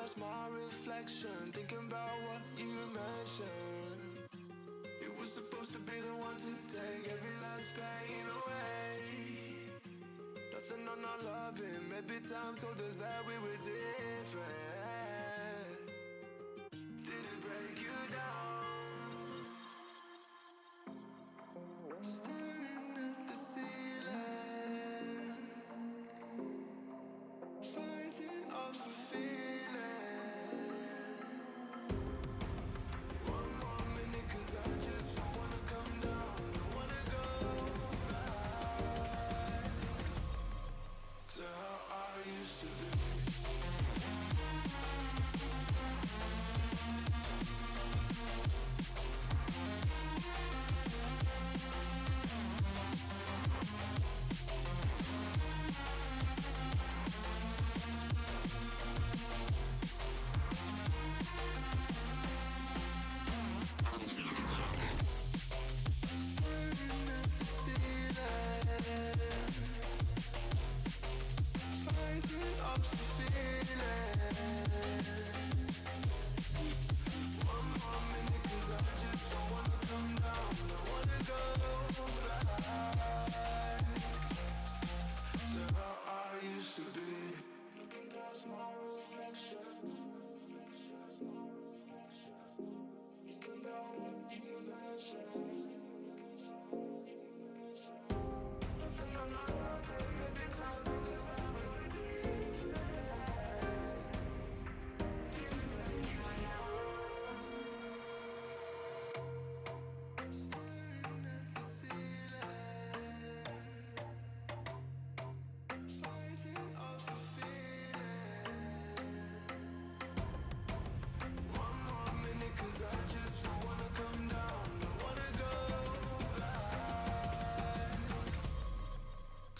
past my reflection, thinking about what you mentioned. It was supposed to be the one to take every last pain away. Nothing on our loving, maybe time told us that we were different. Did it break you down? Staring at the ceiling, fighting off a feeling. One more minute, 'cause I just don't wanna come down. Don't wanna go back to how I used to be. Staring at the ceiling, fighting off the feeling. One more minute, 'cause I just don't wanna come down. Don't wanna go back to how I used to be. Looking past my reflection, thinking about what you mentioned. Nothing on my life, maybe time to just have a different. Staring at the ceiling, fighting off the feeling. One more minute, 'cause I just don't wanna come down. Don't wanna go back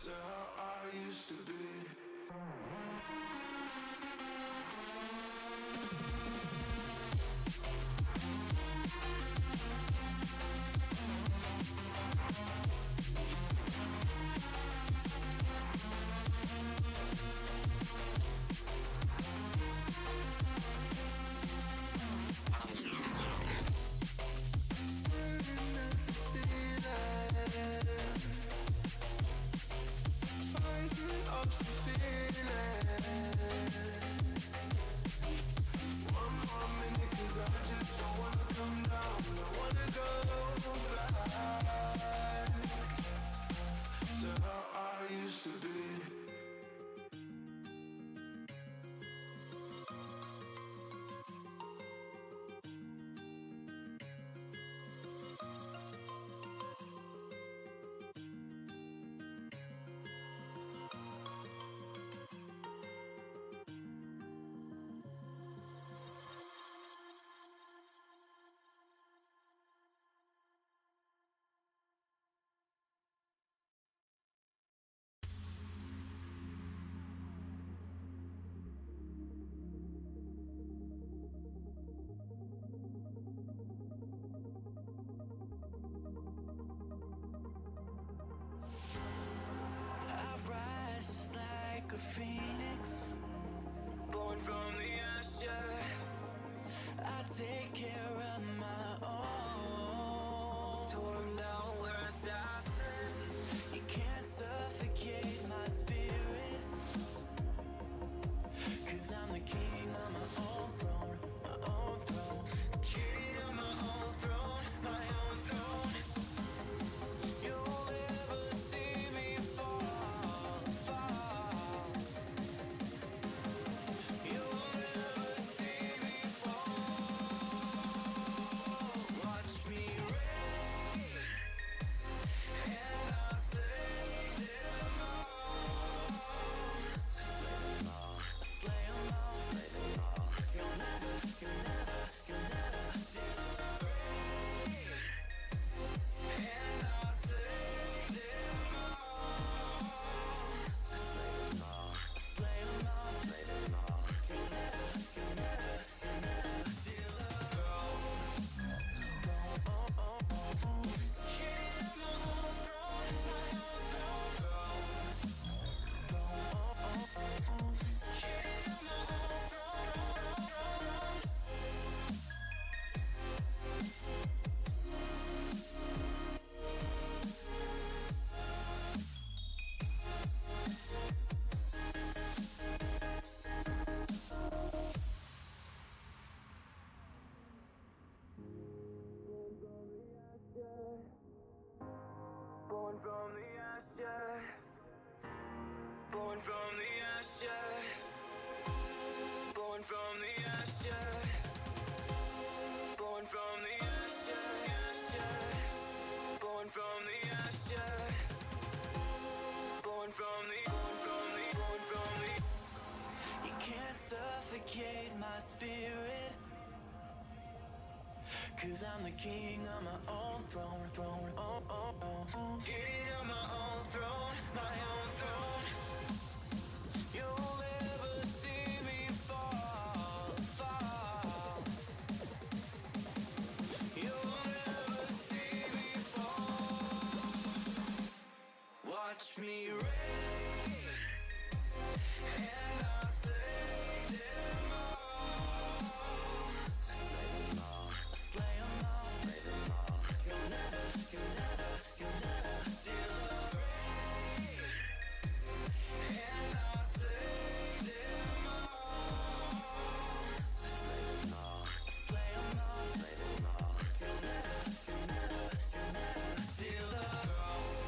to how I used to be. Staring at the ceiling, fighting off the feeling. One more minute, 'cause I just don't wanna come down. Don't wanna go back to how I used to be. Cause I'm the king on my own throne, throne, oh, oh, oh, oh. King on my own throne, my own throne. You'll never see me fall, fall. You'll never see me fall. Watch me reign, and I'll slay them all. Slay them all, slay them all, slay them all. You'll never, you'll never, you'll never steal the reign, and I'll slay them all. Slay them all, slay them all, slay them all. You'll never, you'll never, you'll never steal the throne.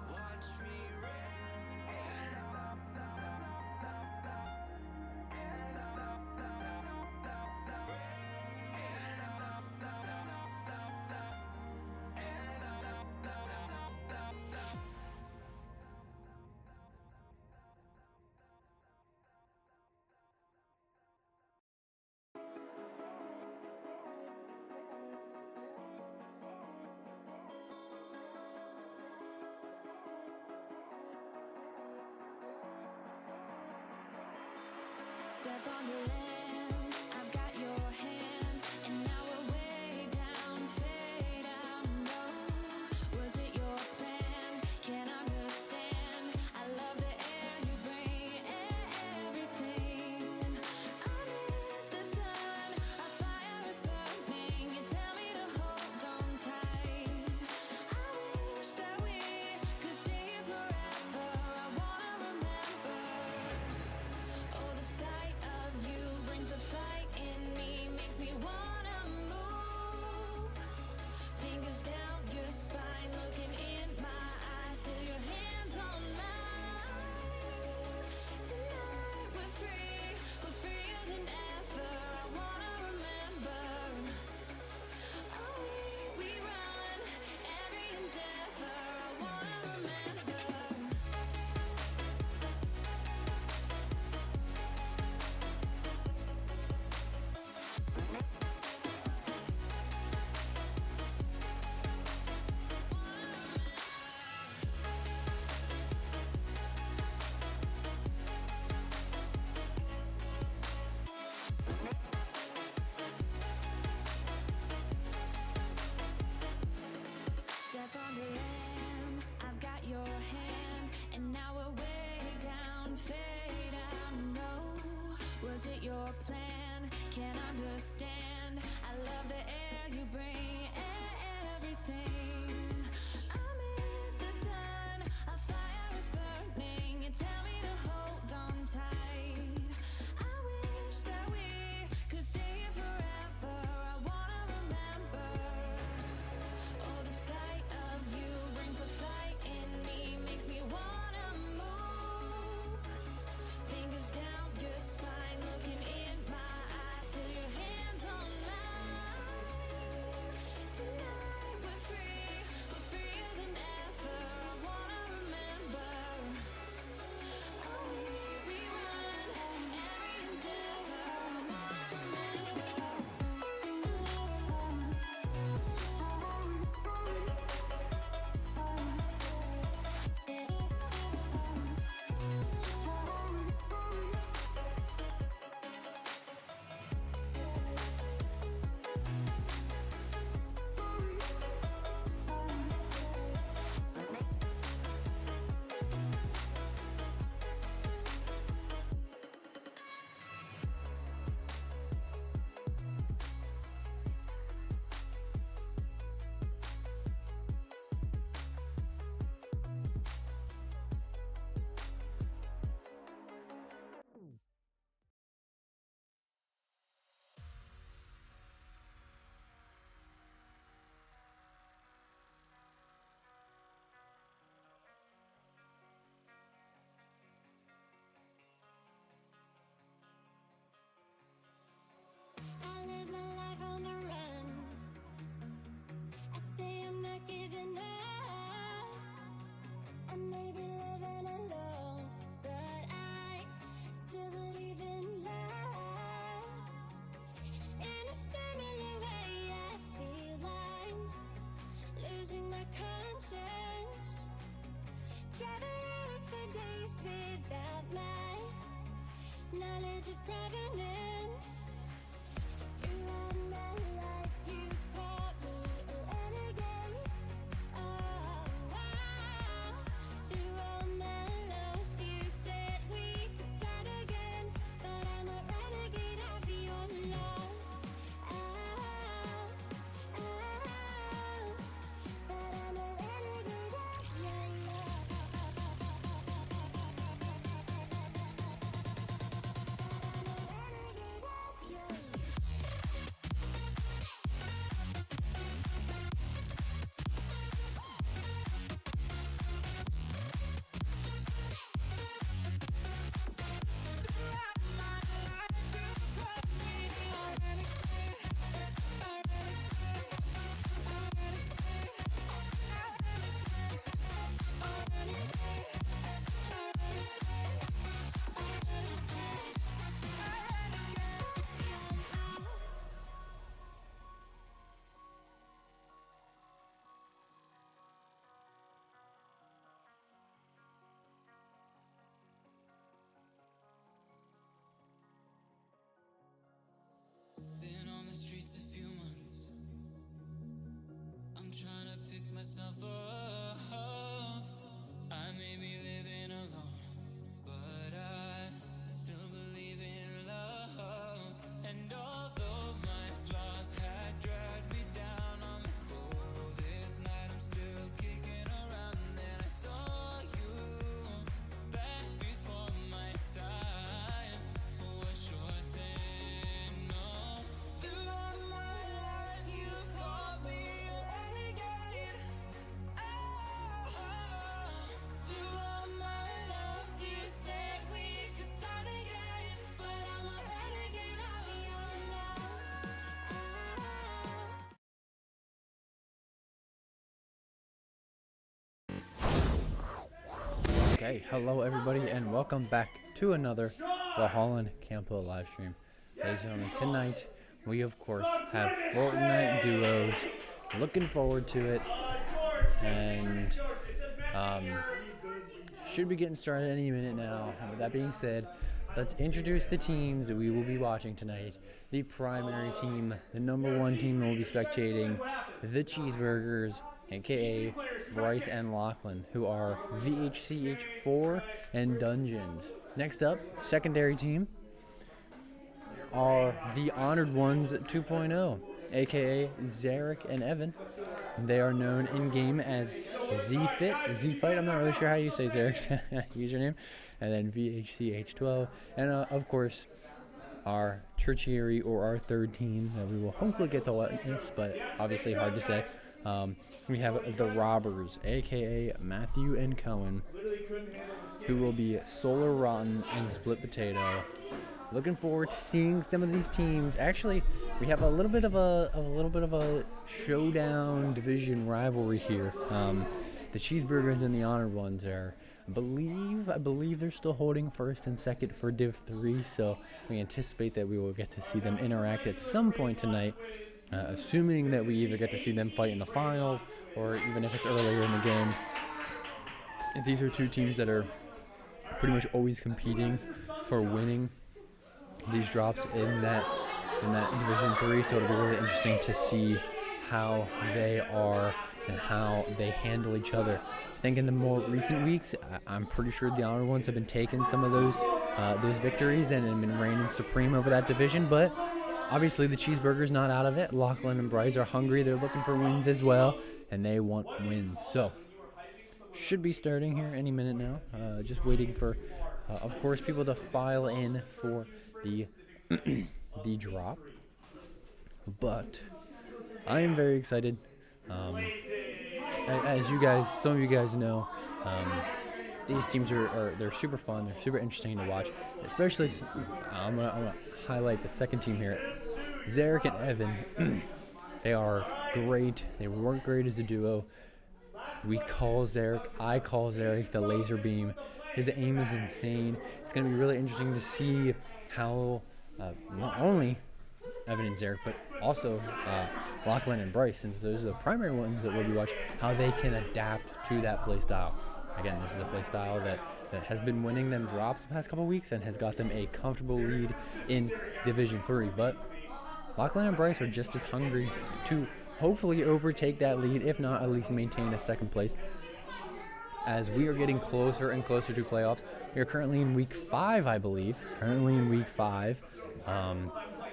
Watch me Step on the land, I've got your hand, and now we're way down, fade out low. Was it your plan? Can't understand. I love the air you bring, everything. Underneath the sun, a fire is burning. You tell me to hold on tight. I wish that we could stay here forever. I wanna remember. Oh, the sight of you brings the fight in me, makes me wanna move. Fingers down your spine, looking in my eyes, feel your hands on mine. Tonight we're freer than ever. I wanna remember. Oh, we run every endeavor. I wanna remember. Step on the land, I've got your hand, and now we're way down, fade out low. Was it your plan? Can't understand. I love the air you bring, everything. Amid the sun, a fire is burning. You tell me to hold on tight. I wish that we could stay here forever. I wanna remember. Oh, the sight of you brings the fight in me, makes me wanna move. Fingers down your spine, looking in my eyes, feel your hands on mine. Tonight we're trying to pick myself up. I may be living alone, but I still believe in love. And although my flaws had dragged me down on the coldest night, I'm still kicking around. And then I saw you back before my time was shortened. No, throughout my life you've called me a renegade. Throughout my loss you said we could start again, but I'm a renegade of your love. Okay, hello everybody, and welcome back to another Valhalla Campo live stream. Ladies and gentlemen, tonight we of course have Fortnite duos. Looking forward to it, and should be getting started any minute now. With that being said, let's introduce the teams that we will be watching tonight. The primary team, the number one team we'll be spectating, the Cheezburgers, aka Bryce and Lachlan, who are VHCH4 and Dungeons. Next up, secondary team are the Honored Ones 2.0, aka Zarek and Evan. They are known in game as Z-Fight. I'm not really sure how you say Zarek's username. And then VHCH12, and of course our tertiary or our third team that we will hopefully get to witness, but obviously hard to say. We have the Robbers, aka Matthew and Cohen, who will be Solar Rotten and Split Potato. Looking forward to seeing some of these teams. Actually, we have a little bit of a showdown division rivalry here. The Cheezburgers and the Honored Ones are, I believe they're still holding first and second for Div 3, so we anticipate that we will get to see them interact at some point tonight. Assuming that we either get to see them fight in the finals or even if it's earlier in the game. These are two teams that are pretty much always competing for winning these drops in that Division 3, so it'll be really interesting to see how they are and how they handle each other. I think in the more recent weeks, I'm pretty sure the Honored Ones have been taking some of those victories and have been reigning supreme over that division, but obviously the Cheezburgers not out of it. Lachlan and Bryce are hungry. They're looking for wins as well, and they want wins. So, should be starting here any minute now. Just waiting for, of course, people to file in for the the drop. But I am very excited. As some of you guys know, these teams they're super fun. They're super interesting to watch. Especially, I'm gonna highlight the second team here, Zarek and Evan. They are great. They work great as a duo. I call Zarek the laser beam. His aim is insane. It's going to be really interesting to see how not only Evan and Zarek, but also Lachlan and Bryce, since those are the primary ones that we'll be watching, how they can adapt to that play style. Again, this is a play style that has been winning them drops the past couple weeks and has got them a comfortable lead in Division 3. But Lachlan and Bryce are just as hungry to hopefully overtake that lead, if not at least maintain a second place. As we are getting closer and closer to playoffs, we are currently in week 5, I believe.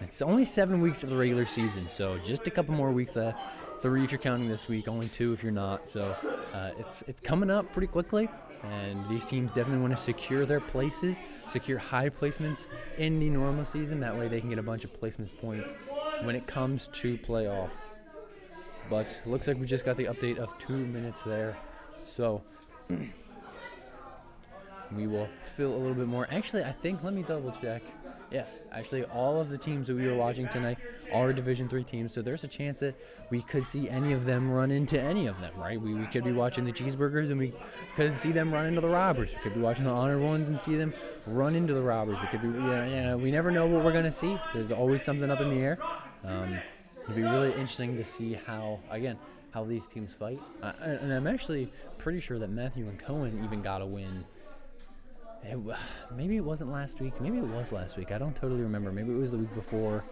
It's only 7 weeks of the regular season, so just a couple more weeks left. 3 if you're counting this week, only 2 if you're not. So it's coming up pretty quickly, and these teams definitely want to secure their places, secure high placements in the normal season. That way they can get a bunch of placements points when it comes to playoff. But it looks like we just got the update of 2 minutes there. So we will fill a little bit more. Actually, I think, let me double check. Yes, actually all of the teams that we were watching tonight are Division 3 teams, so there's a chance that we could see any of them run into any of them, right? We could be watching the Cheezburgers and we could see them run into the Robbers. We could be watching the Honored Ones and see them run into the Robbers. We could be, we never know what we're going to see. There's always something up in the air. It'd be really interesting to see how these teams fight. And I'm actually pretty sure that Matthew and Cohen even got a win. Maybe it wasn't last week. Maybe it was last week. I don't totally remember. Maybe it was the week before.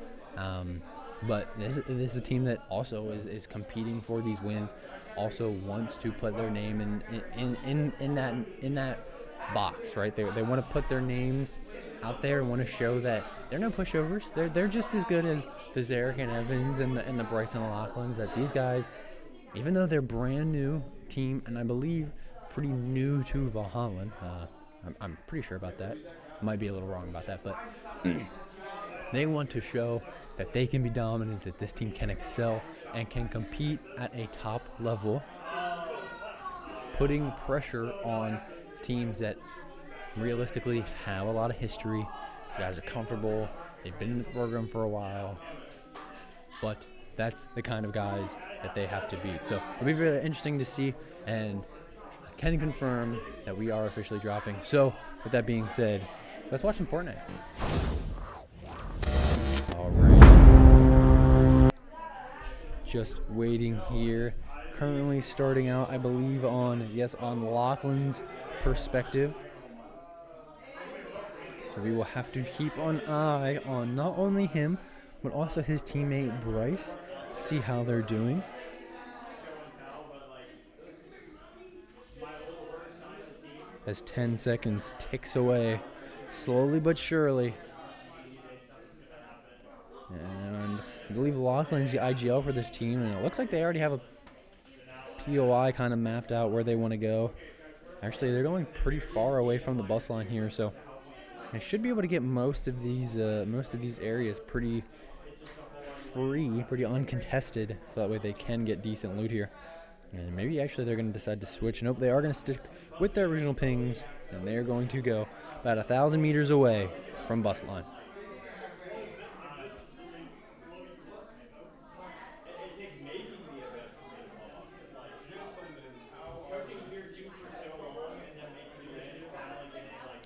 But this is a team that also is competing for these wins, also wants to put their name in that box, right? They want to put their names out there and want to show that they're no pushovers. They're just as good as the Zarek and Evans and the Bryson Laughlins. That these guys, even though they're brand new team, and I believe pretty new to Valhalla, I'm pretty sure about that. Might be a little wrong about that, but they want to show that they can be dominant, that this team can excel and can compete at a top level, putting pressure on teams that realistically have a lot of history. These guys are comfortable. They've been in the program for a while. But that's the kind of guys that they have to beat. So it'll be really interesting to see, and I can confirm that we are officially dropping. So with that being said, let's watch some Fortnite. All right. Just waiting here. Currently starting out, I believe, on Lachlan's perspective. So we will have to keep an eye on not only him, but also his teammate Bryce. See how they're doing. As 10 seconds ticks away, slowly but surely. And I believe Lachlan's the IGL for this team, and it looks like they already have a POI kind of mapped out where they want to go. Actually, they're going pretty far away from the bus line here, so they should be able to get most of these areas pretty free, pretty uncontested, so that way they can get decent loot here. And maybe actually they're going to decide to switch. Nope, they are going to stick with their original pings, and they're going to go about 1,000 meters away from bus line.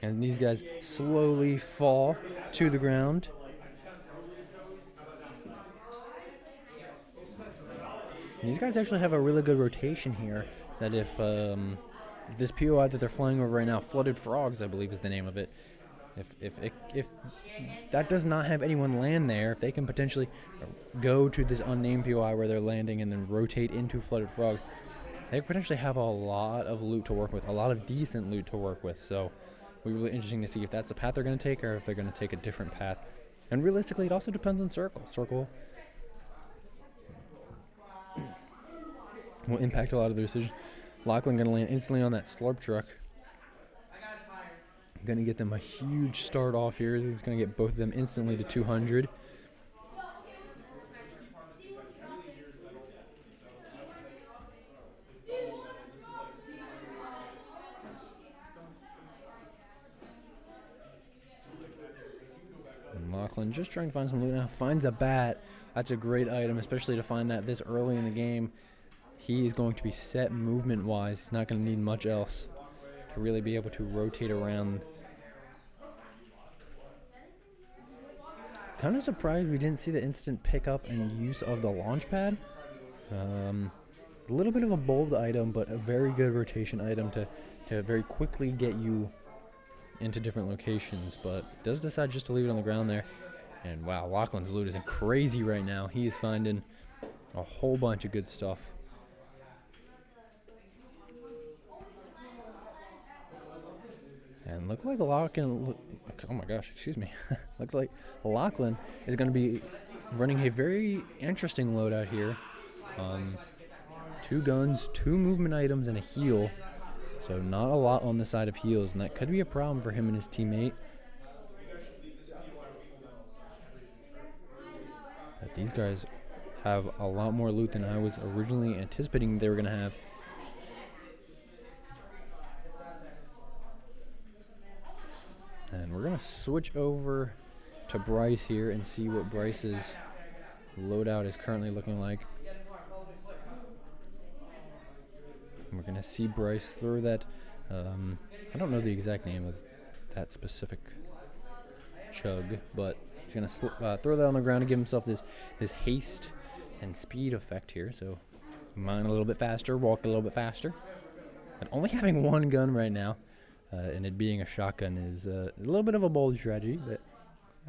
And these guys slowly fall to the ground. And these guys actually have a really good rotation here. That if this POI that they're flying over right now, Flooded Frogs, I believe is the name of it. If that does not have anyone land there, if they can potentially go to this unnamed POI where they're landing and then rotate into Flooded Frogs, they potentially have a lot of loot to work with, a lot of decent loot to work with. So it'll be really interesting to see if that's the path they're going to take or if they're going to take a different path. And realistically, it also depends on Circle. Circle will impact a lot of their decisions. Lachlan going to land instantly on that slurp truck. Going to get them a huge start off here. He's going to get both of them instantly to 200. And Lachlan just trying to find some loot now. Finds a bat. That's a great item, especially to find that this early in the game. He is going to be set movement-wise. He's not going to need much else to really be able to rotate around. Kind of surprised we didn't see the instant pickup and use of the launch pad. A little bit of a bold item, but a very good rotation item to very quickly get you into different locations. But does decide just to leave it on the ground there. And wow, Lachlan's loot is crazy right now. He is finding a whole bunch of good stuff. And look like Lachlan, oh my gosh, excuse me. Looks like Lachlan is going to be running a very interesting loadout here. 2 guns, 2 movement items, and a heal. So not a lot on the side of heals, and that could be a problem for him and his teammate. But these guys have a lot more loot than I was originally anticipating they were going to have. And we're going to switch over to Bryce here and see what Bryce's loadout is currently looking like. And we're going to see Bryce throw that, I don't know the exact name of that specific chug, but he's going to throw that on the ground and give himself this haste and speed effect here. So mine a little bit faster, walk a little bit faster. And only having 1 gun right now. And it being a shotgun is a little bit of a bold strategy, but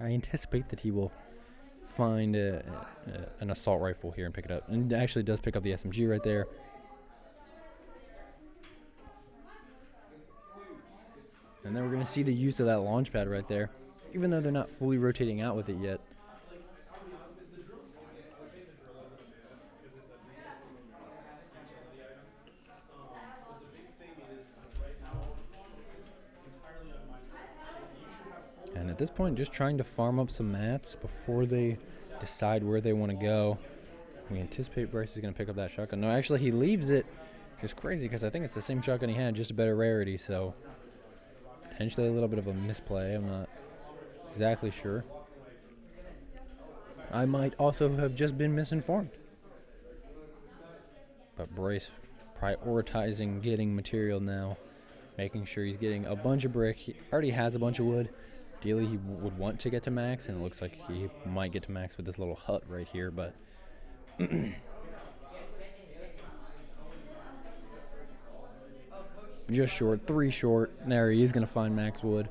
I anticipate that he will find an assault rifle here and pick it up. And it actually does pick up the SMG right there. And then we're going to see the use of that launch pad right there, even though they're not fully rotating out with it yet. And at this point, just trying to farm up some mats before they decide where they want to go. We anticipate Bryce is going to pick up that shotgun. No, actually, he leaves it, which is crazy because I think it's the same shotgun he had, just a better rarity. So potentially a little bit of a misplay. I'm not exactly sure. I might also have just been misinformed. But Bryce prioritizing getting material now, making sure he's getting a bunch of brick. He already has a bunch of wood. Ideally, he would want to get to max, and it looks like he might get to max with this little hut right here, but just short, 3 short. There he is going to find max wood.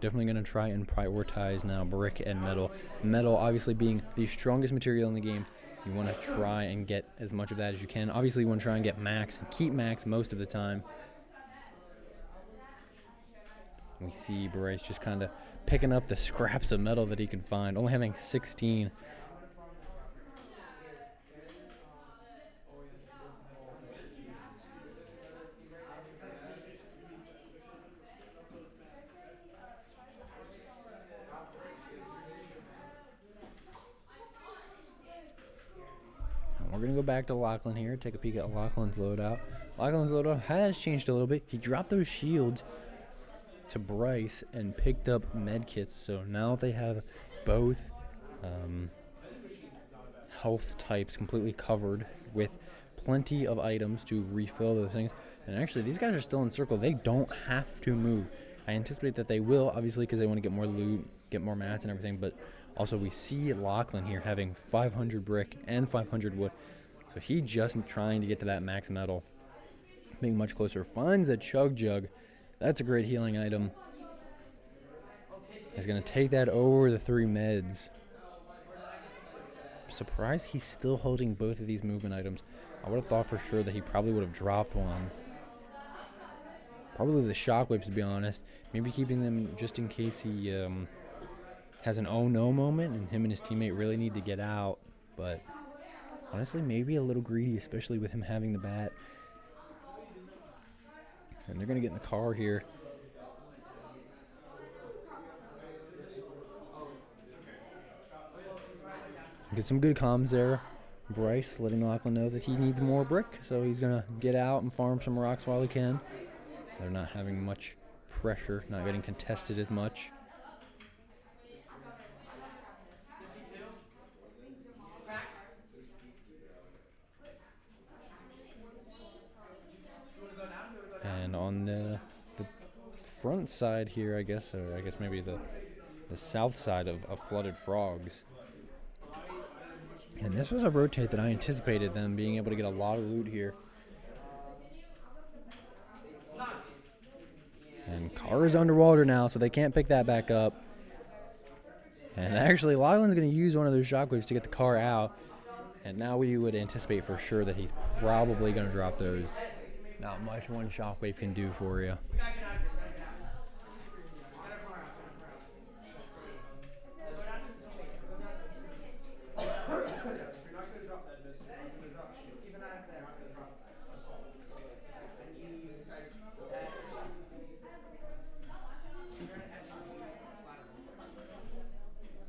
Definitely going to try and prioritize now brick and metal. Metal obviously being the strongest material in the game. You want to try and get as much of that as you can. Obviously, you want to try and get max and keep max most of the time. We see Bryce just kind of picking up the scraps of metal that he can find, only having 16. We're going to go back to Lachlan here, take a peek at Lachlan's loadout. Lachlan's loadout has changed a little bit. He dropped those shields to Bryce and picked up med kits, so now they have both health types completely covered with plenty of items to refill those things. And actually, these guys are still in circle. They don't have to move. I anticipate that they will, obviously, because they want to get more loot, get more mats and everything, but also we see Lachlan here having 500 brick and 500 wood, so he just trying to get to that max metal, being much closer. Finds a chug jug. That's a great healing item. He's going to take that over the 3 meds. I'm surprised he's still holding both of these movement items. I would have thought for sure that he probably would have dropped one. Probably the shockwaves, to be honest. Maybe keeping them just in case he has an oh no moment and him and his teammate really need to get out. But honestly, maybe a little greedy, especially with him having the bat. And they're going to get in the car here. Get some good comms there. Bryce letting Lachlan know that he needs more brick, so he's going to get out and farm some rocks while he can. They're not having much pressure, not getting contested as much. And on the front side here, I guess, or I guess maybe the south side of Flooded Frogs. And this was a rotate that I anticipated them being able to get a lot of loot here. And car is underwater now, so they can't pick that back up. And actually, Lachlan's going to use one of those shockwaves to get the car out. And now we would anticipate for sure that he's probably going to drop those. Not much one shockwave can do for you.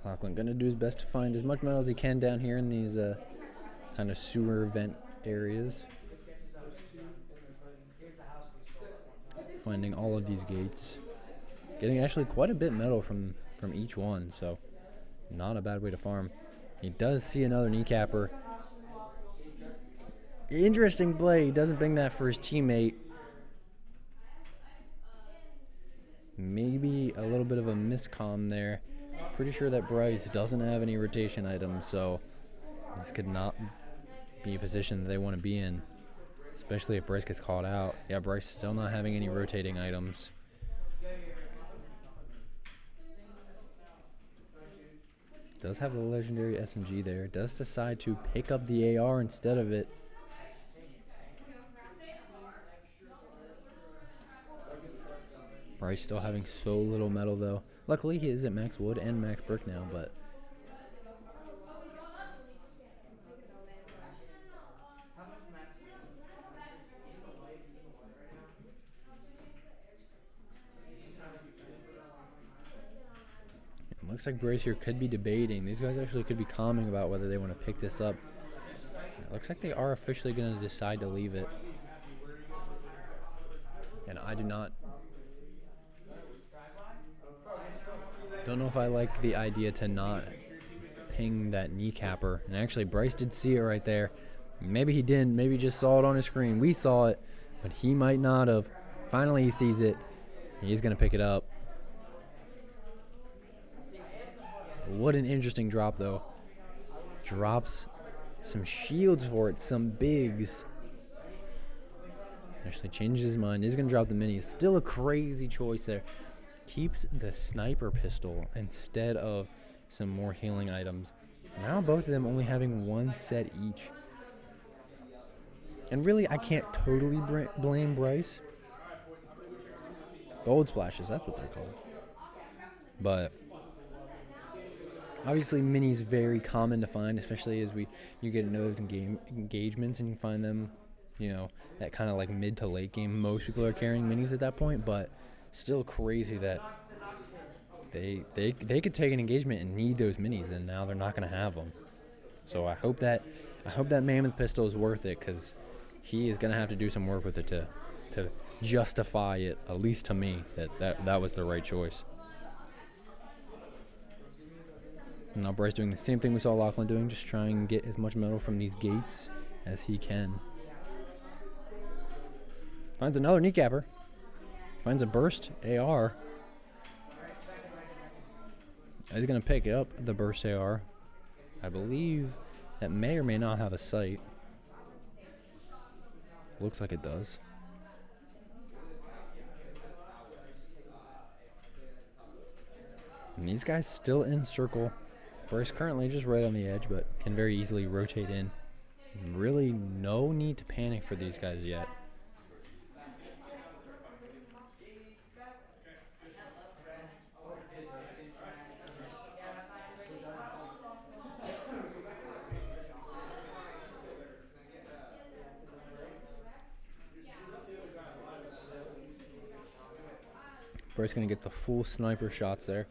Lachlan going to do his best to find as much metal as he can down here in these kind of sewer vent areas. Finding all of these gates. Getting actually quite a bit metal from each one, so not a bad way to farm. He does see another kneecapper. Interesting play. He doesn't bring that for his teammate. Maybe a little bit of a miscomm there. Pretty sure that Bryce doesn't have any rotation items, so this could not be a position that they want to be in, especially if Bryce gets called out. Yeah, Bryce still not having any rotating items. Does have the legendary SMG there. Does decide to pick up the AR instead of it. Bryce still having so little metal though. Luckily he is at max wood and max brick now, but it looks like Bryce here could be debating. These guys actually could be calming about whether they want to pick this up. It looks like they are officially going to decide to leave it. And I don't know if I like the idea to not ping that kneecapper. And actually, Bryce did see it right there. Maybe he didn't. Maybe he just saw it on his screen. We saw it, but he might not have. Finally, he sees it. He's going to pick it up. What an interesting drop, though. Drops some shields for it, some bigs. Actually changes his mind. He's going to drop the minis. Still a crazy choice there. Keeps the sniper pistol instead of some more healing items. Now both of them only having one set each. And really, I can't totally blame Bryce. Gold splashes, that's what they're called. But obviously, minis very common to find, especially as you get into those engagements and you find them, you know, that kind of like mid to late game. Most people are carrying minis at that point, but still crazy that they could take an engagement and need those minis, and now they're not going to have them. So I hope that mammoth pistol is worth it, because he is going to have to do some work with it to justify it, at least to me, that was the right choice. Now Bryce doing the same thing we saw Lachlan doing, just trying to get as much metal from these gates as he can. Finds another kneecapper. Finds a burst AR. He's going to pick up the burst AR. I believe that may or may not have a sight. Looks like it does. And these guys still in circle. Bryce currently just right on the edge, but can very easily rotate in. Really no need to panic for these guys yet. Bryce going to get the full sniper shots there.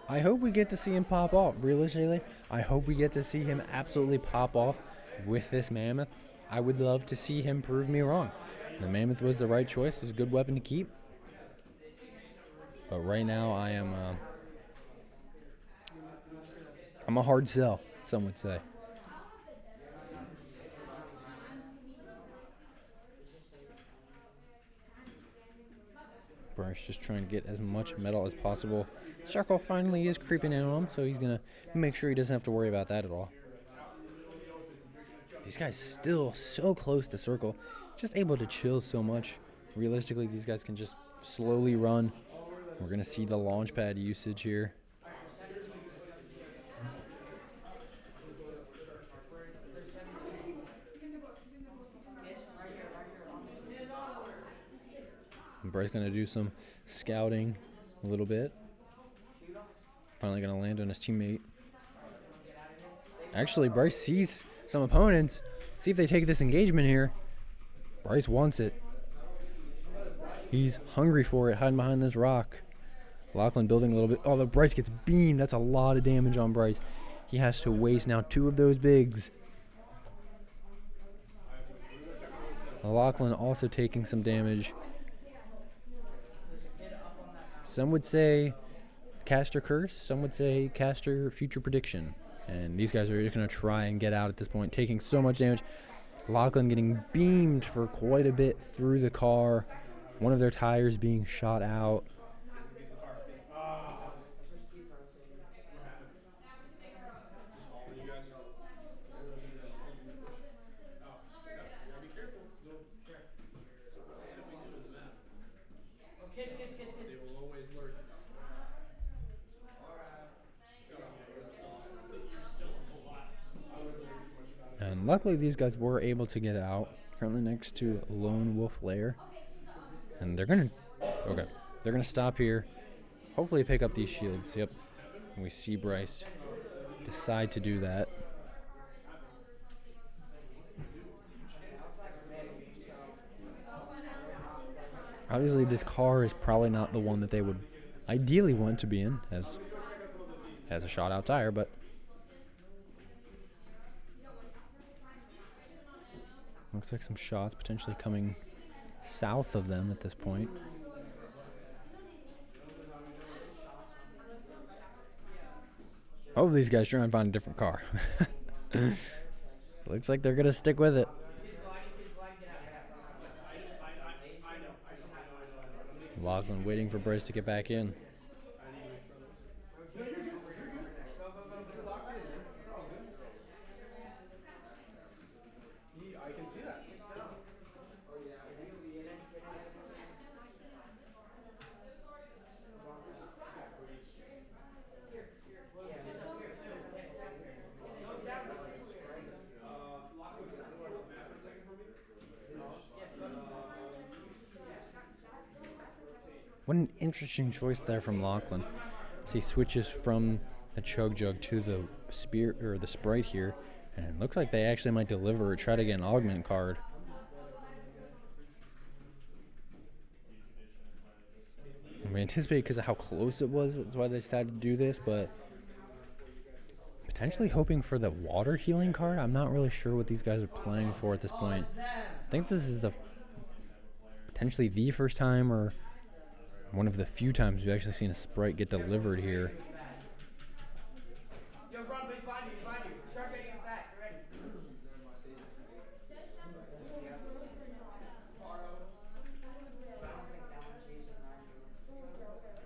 I hope we get to see him pop off. Realistically, I hope we get to see him absolutely pop off with this mammoth. I would love to see him prove me wrong. The mammoth was the right choice. It's a good weapon to keep. But right now, I'm a hard sell, some would say. Bryce just trying to get as much metal as possible. Circle finally is creeping in on him, so he's going to make sure he doesn't have to worry about that at all. These guys still so close to circle, just able to chill so much. Realistically, these guys can just slowly run. We're going to see the launch pad usage here. And Bryce going to do some scouting a little bit. Finally going to land on his teammate. Actually, Bryce sees some opponents. See if they take this engagement here. Bryce wants it. He's hungry for it, hiding behind this rock. Lachlan building a little bit. Oh, the Bryce gets beamed. That's a lot of damage on Bryce. He has to waste now 2 of those bigs. Lachlan also taking some damage. Some would say caster curse. Some would say caster future prediction. And these guys are just going to try and get out at this point, taking so much damage. Lachlan getting beamed for quite a bit through the car. One of their tires being shot out. Luckily, these guys were able to get out. Currently next to Lone Wolf Lair. And they're going to... Okay. They're going to stop here. Hopefully pick up these shields. Yep. And we see Bryce decide to do that. Obviously, this car is probably not the one that they would ideally want to be in, as has a shot-out tire, but looks like some shots potentially coming south of them at this point. Both of these guys try and find a different car. Looks like they're going to stick with it. Lachlan waiting for Bryce to get back in. What an interesting choice there from Lachlan. As he switches from the Chug Jug to the Spear or the Sprite here, and it looks like they actually might deliver or try to get an augment card. We anticipate because of how close it was, that's why they decided to do this, but potentially hoping for the water healing card. I'm not really sure what these guys are playing for at this point. I think this is potentially the first time or one of the few times we've actually seen a Sprite get delivered here.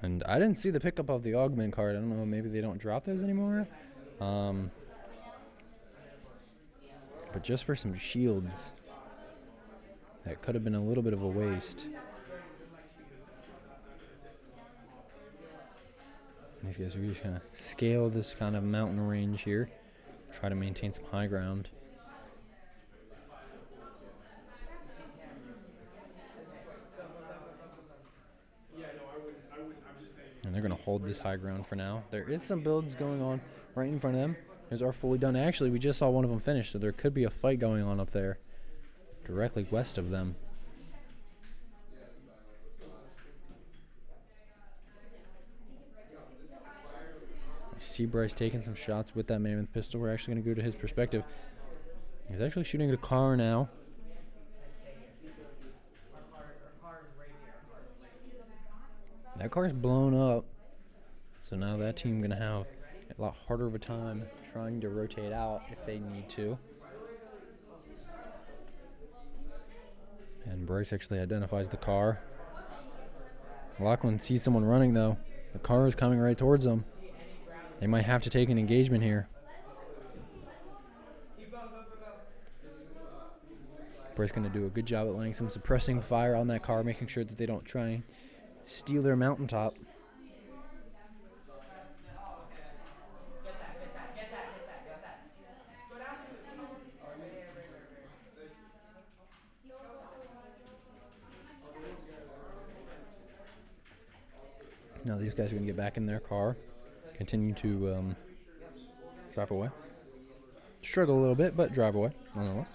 And I didn't see the pickup of the augment card. I don't know, maybe they don't drop those anymore. But just for some shields, that could have been a little bit of a waste. These guys are just going to scale this kind of mountain range here, try to maintain some high ground. And they're going to hold this high ground for now. There is some builds going on right in front of them. Those are fully done. Actually, we just saw one of them finish, so there could be a fight going on up there directly west of them. I see Bryce taking some shots with that Mammoth pistol. We're actually going to go to his perspective. He's actually shooting at a car now. That car's blown up, so now that team going to have a lot harder of a time trying to rotate out if they need to. And Bryce actually identifies the car. Lachlan sees someone running, though. The car is coming right towards them. They might have to take an engagement here. Bryce going to do a good job at laying some suppressing fire on that car, making sure that they don't try and steal their mountaintop. Now these guys are going to get back in their car, continue to drive away. Struggle a little bit, but drive away nonetheless.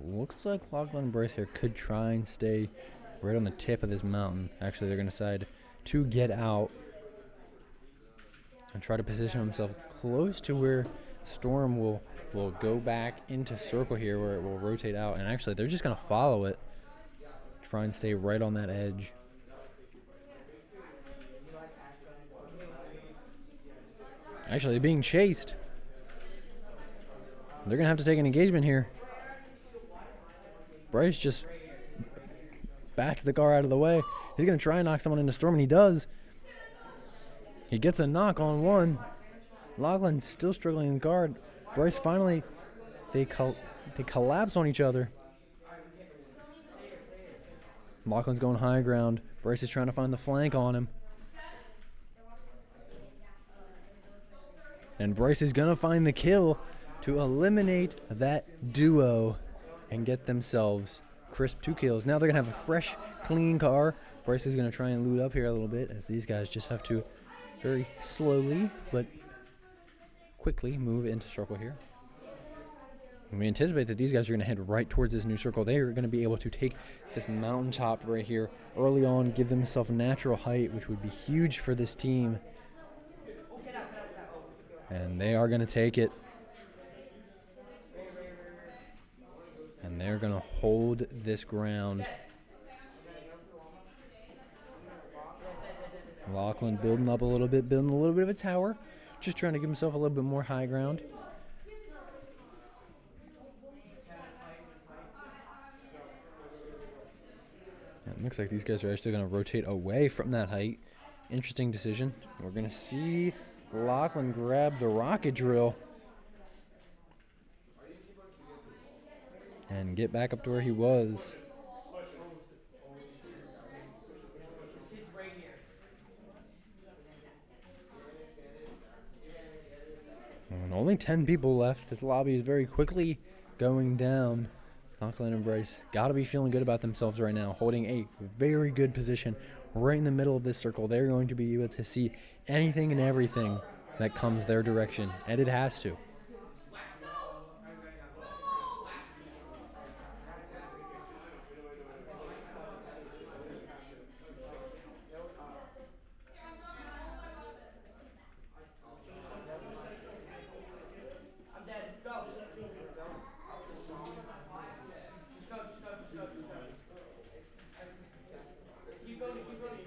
Looks like Lachlan and Bryce here could try and stay right on the tip of this mountain. Actually, they're going to decide to get out and try to position himself close to where Storm will go back into circle here where it will rotate out. And actually, they're just going to follow it, try and stay right on that edge. Actually, they're being chased. They're going to have to take an engagement here. Bryce just backs the car out of the way. He's going to try and knock someone into Storm, and he does. He gets a knock on one. Lachlan's still struggling in guard. Bryce finally, they collapse on each other. Lachlan's going high ground. Bryce is trying to find the flank on him. And Bryce is going to find the kill to eliminate that duo and get themselves crisp 2 kills. Now they're going to have a fresh, clean car. Bryce is going to try and loot up here a little bit, as these guys just have to very slowly but quickly move into circle here. And we anticipate that these guys are going to head right towards this new circle. They are going to be able to take this mountaintop right here early on, give themselves natural height, which would be huge for this team. And they are going to take it. And they're going to hold this ground. Lachlan building up a little bit, building a little bit of a tower. Just trying to give himself a little bit more high ground. It looks like these guys are actually going to rotate away from that height. Interesting decision. We're going to see Lachlan grab the rocket drill and get back up to where he was. And only 10 people left. This lobby is very quickly going down. Lachlan and Bryce got to be feeling good about themselves right now, holding a very good position right in the middle of this circle. They're going to be able to see anything and everything that comes their direction, and it has to.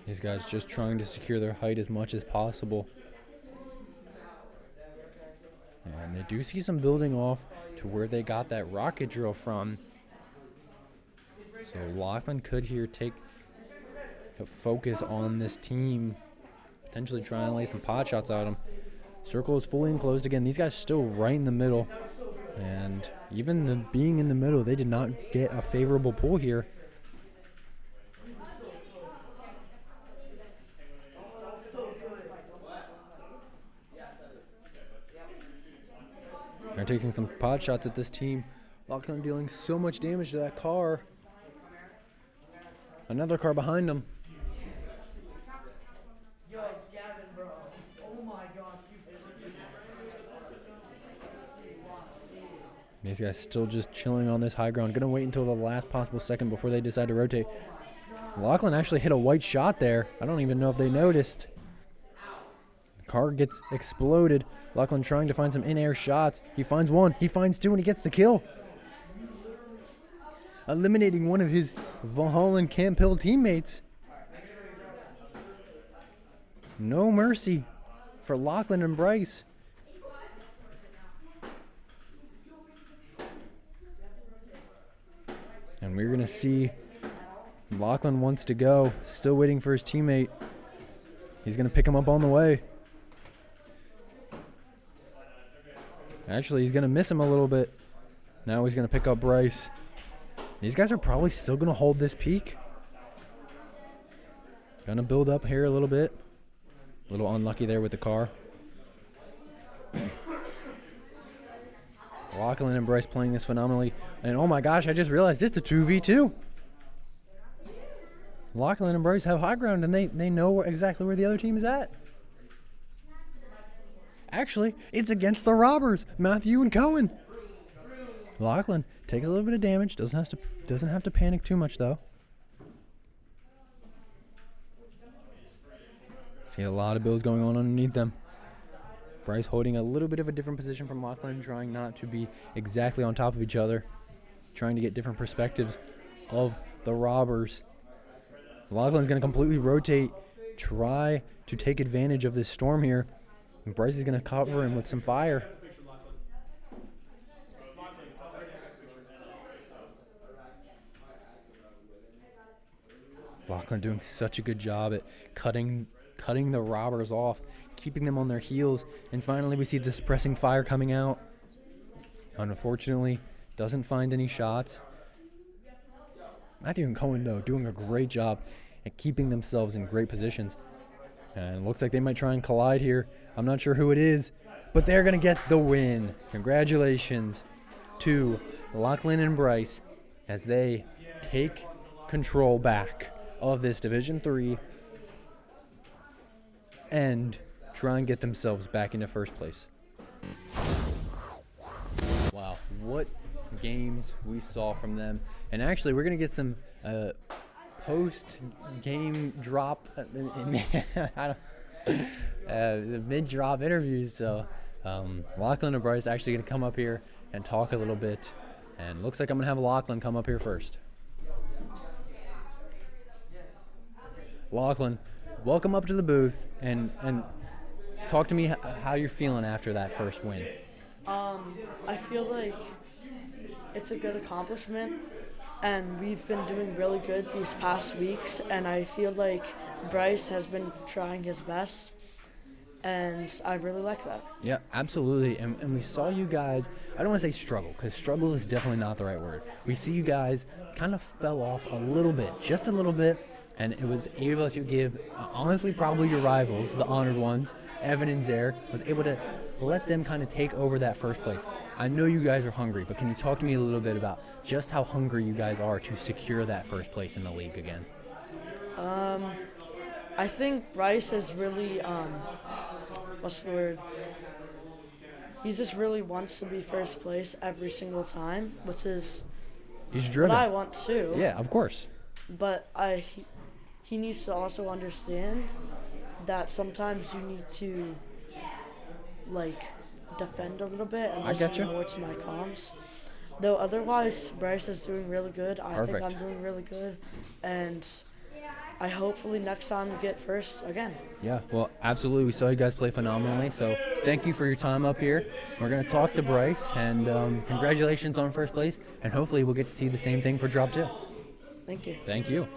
These guys just trying to secure their height as much as possible. And they do see some building off to where they got that rocket drill from. So Lachlan could here take a focus on this team, potentially try and lay some pot shots at them. Circle is fully enclosed again. These guys still right in the middle. And even being in the middle, they did not get a favorable pull here. They're taking some pot shots at this team. Lachlan dealing so much damage to that car. Another car behind them. Yo, Gavin, bro. Oh my gosh, These guys still just chilling on this high ground. Gonna wait until the last possible second before they decide to rotate. Lachlan actually hit a white shot there. I don't even know if they noticed. The car gets exploded. Lachlan trying to find some in-air shots. He finds one, he finds two, and he gets the kill. Eliminating one of his Valhalla Camp Hill teammates. No mercy for Lachlan and Bryce. And we're going to see Lachlan wants to go. Still waiting for his teammate. He's going to pick him up on the way. Actually, he's going to miss him a little bit. Now he's going to pick up Bryce. These guys are probably still going to hold this peak. Going to build up here a little bit. A little unlucky there with the car. Lachlan and Bryce playing this phenomenally. And oh my gosh, I just realized it's a 2v2. Lachlan and Bryce have high ground and they know exactly where the other team is at. Actually, it's against the robbers, Matthew and Cohen. Lachlan takes a little bit of damage. Doesn't have to panic too much though. See a lot of builds going on underneath them. Bryce holding a little bit of a different position from Lachlan, trying not to be exactly on top of each other, trying to get different perspectives of the robbers. Lachlan's going to completely rotate, try to take advantage of this storm here. And Bryce is going to cover him with some fire. Lachlan doing such a good job at cutting the robbers off, keeping them on their heels. And finally we see the suppressing fire coming out. unfortunately, doesn't find any shots. Matthew and Cohen, though, doing a great job at keeping themselves in great positions. And it looks like they might try and collide here. I'm not sure who it is, but they're going to get the win. Congratulations to Lachlan and Bryce as they take control back of this Division III and try and get themselves back into first place. Wow, what games we saw from them. And actually, we're going to get some post-game drop, mid-drop interviews. So Lachlan and Bryce actually going to come up here and talk a little bit. And looks like I'm going to have Lachlan come up here first. Lachlan, welcome up to the booth and talk to me how you're feeling after that first win. I feel like it's a good accomplishment, and we've been doing really good these past weeks, and I feel like Bryce has been trying his best, and I really like that. Yeah, absolutely. And we saw you guys, I don't want to say struggle, because struggle is definitely not the right word. We see you guys kind of fell off a little bit, just a little bit, and it was able to give, honestly, probably your rivals, the honored ones, Evan and Zaire, was able to let them kind of take over that first place. I know you guys are hungry, but can you talk to me a little bit about just how hungry you guys are to secure that first place in the league again? I think Bryce is really, what's the word? He just really wants to be first place every single time, which is He's driven. what I want too. Yeah, of course. But he needs to also understand that sometimes you need to, like, defend a little bit and I listen getcha. more to my comms. Though otherwise, Bryce is doing really good. I Perfect. think I'm doing really good. And I hopefully next time we get first again. Yeah, well, absolutely. We saw you guys play phenomenally, so thank you for your time up here. We're going to talk to Bryce, and congratulations on first place, and hopefully we'll get to see the same thing for drop 2. Thank you. Thank you.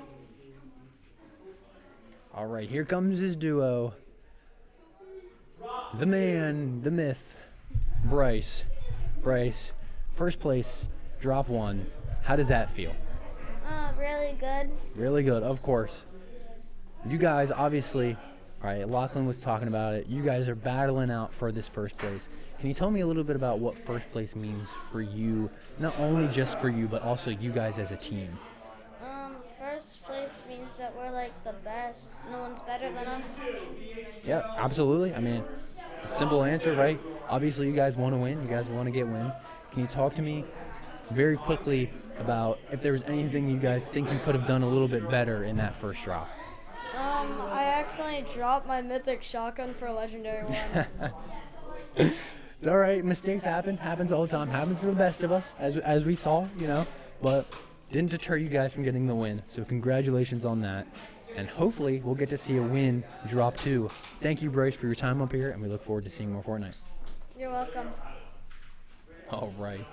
All right, here comes his duo. The man, the myth, Bryce. Bryce, first place, drop 1. How does that feel? Really good. Really good, of course. You guys, obviously, all right, Lachlan was talking about it. You guys are battling out for this first place. Can you tell me a little bit about what first place means for you, not only just for you, but also you guys as a team? First place means that we're like the best. No one's better than us. Yeah, absolutely. I mean, it's a simple answer, right? Obviously, you guys want to win. You guys want to get wins. Can you talk to me very quickly about if there was anything you guys think you could have done a little bit better in that first drop? I accidentally dropped my mythic shotgun for a legendary one. It's all right. Mistakes happen. Happens all the time. Happens to the best of us, as we saw, you know. But didn't deter you guys from getting the win. So congratulations on that. And hopefully we'll get to see a win drop 2. Thank you, Bryce, for your time up here, and we look forward to seeing more Fortnite. You're welcome. All right.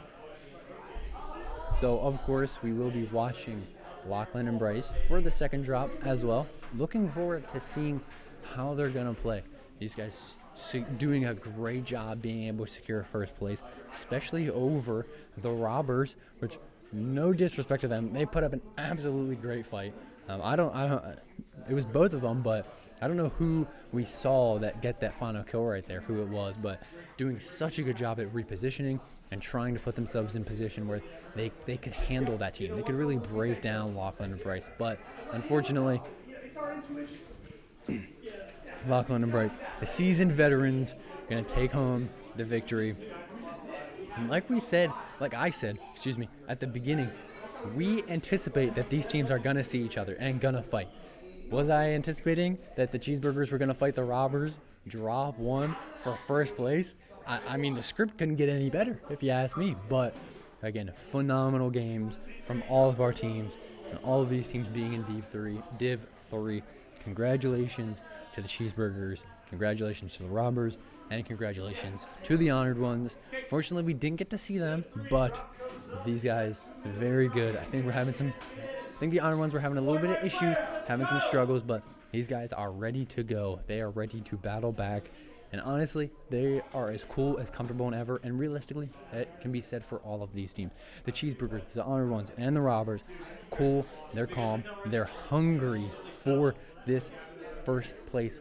So, of course, we will be watching Lachlan and Bryce for the second drop as well. Looking forward to seeing how they're going to play. These guys doing a great job being able to secure first place, especially over the Robbers, which, no disrespect to them, they put up an absolutely great fight. It was both of them, but I don't know who we saw that get that final kill right there, who it was, but doing such a good job at repositioning and trying to put themselves in position where they could handle that team. They could really break down Lachlan and Bryce, but unfortunately, Lachlan and Bryce, the seasoned veterans, are going to take home the victory. And like I said, at the beginning, we anticipate that these teams are going to see each other and going to fight. Was I anticipating that the Cheezburgers were going to fight the Robbers, drop 1 for first place? I mean, the script couldn't get any better, if you ask me. But, again, phenomenal games from all of our teams, and all of these teams being in Div 3. Congratulations to the Cheezburgers. Congratulations to the Robbers. And congratulations to the honored ones. Fortunately, we didn't get to see them, but these guys, very good. I think the honored ones were having a little bit of issues, having some struggles, but these guys are ready to go. They are ready to battle back And honestly, they are as cool, as comfortable, and ever. And realistically, it can be said for all of these teams. The Cheezburgers, the Honored Ones, and the Robbers. Cool, they're calm, they're hungry for this first place,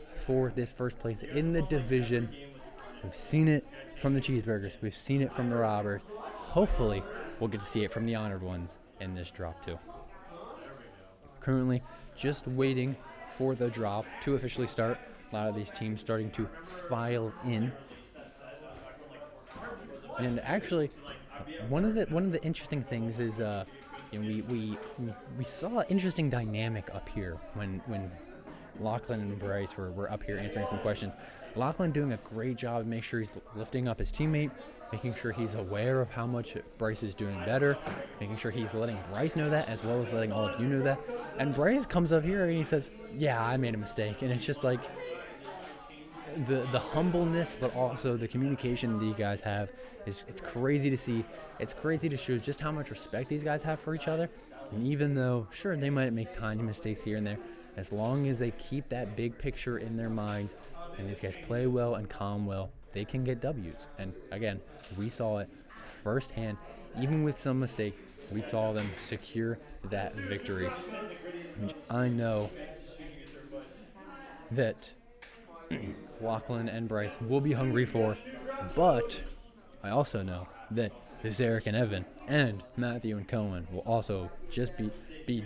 in the division. We've seen it from the Cheezburgers. We've seen it from the Robbers. Hopefully, we'll get to see it from the Honored Ones in this drop too. Currently, just waiting for the drop to officially start. A lot of these teams starting to file in. And actually, one of the interesting things is, we saw an interesting dynamic up here when Lachlan and Bryce were up here answering some questions. Lachlan doing a great job to make sure he's lifting up his teammate, making sure he's aware of how much Bryce is doing better, making sure he's letting Bryce know that as well as letting all of you know that. And Bryce comes up here and he says, yeah, I made a mistake. And it's just like the humbleness, but also the communication that you guys have it's crazy to see. It's crazy to show just how much respect these guys have for each other. And even though, sure, they might make tiny mistakes here and there, as long as they keep that big picture in their minds and these guys play well and calm well, they can get W's. And again, we saw it firsthand. Even with some mistakes, we saw them secure that victory, which I know that Lachlan and Bryce will be hungry for, but I also know that Zarek and Evan and Matthew and Cohen will also just be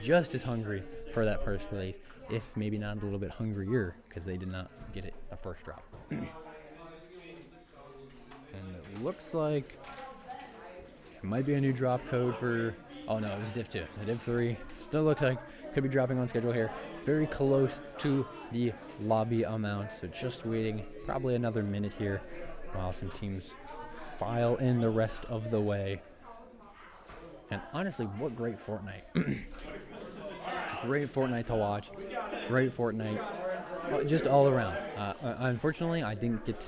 just as hungry for that first place, if maybe not a little bit hungrier, because they did not get it the first drop. And it looks like it might be a new drop code for, oh no, it was Div 2. So Div 3 still looks like could be dropping on schedule here. Very close to the lobby amount, so just waiting probably another minute here while some teams file in the rest of the way. And honestly, what great Fortnite. Great Fortnite to watch. Great Fortnite. Just all around. Unfortunately, we didn't get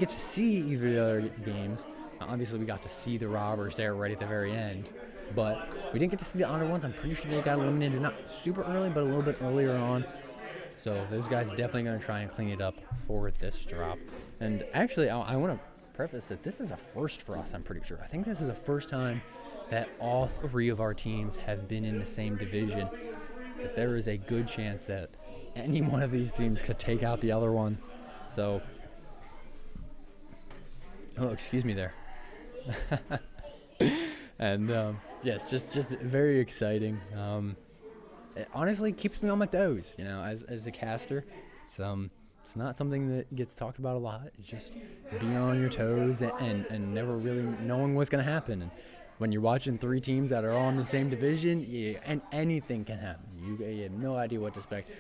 to see either of the other games. Obviously, we got to see the Robbers there right at the very end. But we didn't get to see the Honored Ones. I'm pretty sure they got eliminated not super early, but a little bit earlier on. So those guys definitely going to try and clean it up for this drop. And actually, I want to preface that this is a first for us, I'm pretty sure. I think this is the first time that all three of our teams have been in the same division. That there is a good chance that any one of these teams could take out the other one. So, oh, excuse me there. And yes, just very exciting. It honestly keeps me on my toes, as a caster. It's not something that gets talked about a lot. It's just being on your toes and never really knowing what's going to happen. And when you're watching three teams that are all in the same division, and anything can happen. You have no idea what to expect.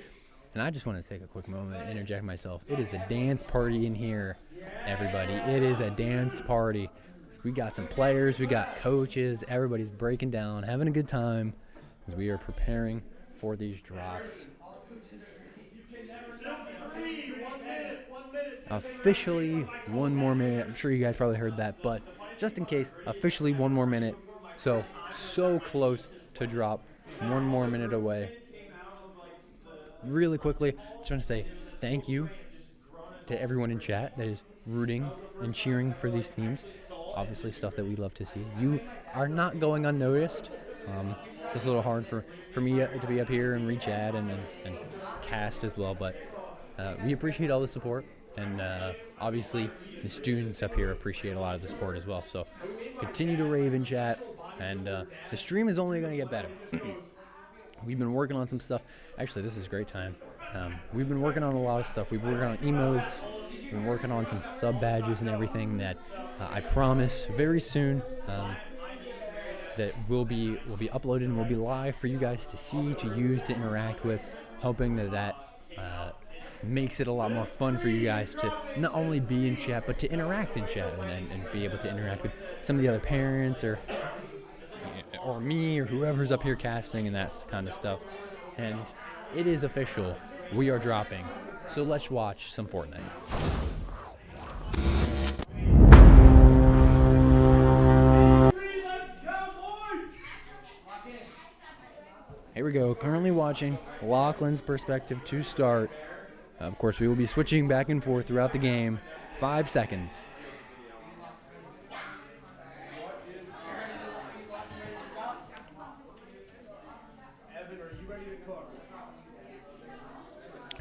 And I just want to take a quick moment and interject myself. It is a dance party in here, everybody. It is a dance party. We got some players, we got coaches, everybody's breaking down, having a good time as we are preparing for these drops. Officially 1 more minute. I'm sure you guys probably heard that, but just in case, officially 1 more minute. So close to drop. 1 more minute away. Really quickly, just want to say thank you to everyone in chat that is rooting and cheering for these teams. Obviously stuff that we love to see. You are not going unnoticed. It's a little hard for me to be up here and read chat and cast as well, but we appreciate all the support, and obviously the students up here appreciate a lot of the support as well. So continue to rave in chat, and the stream is only going to get better. We've been working on some stuff. Actually, this is a great time. We've been working on a lot of stuff. We've been working on emotes. We've been working on some sub badges and everything that I promise very soon that will be uploaded and will be live for you guys to see, to use, to interact with, hoping that makes it a lot more fun for you guys to not only be in chat, but to interact in chat and be able to interact with some of the other parents or me or whoever's up here casting and that kind of stuff. And it is official. We are dropping. So let's watch some Fortnite. Here we go. Currently watching Lachlan's perspective to start. Of course, we will be switching back and forth throughout the game. 5 seconds.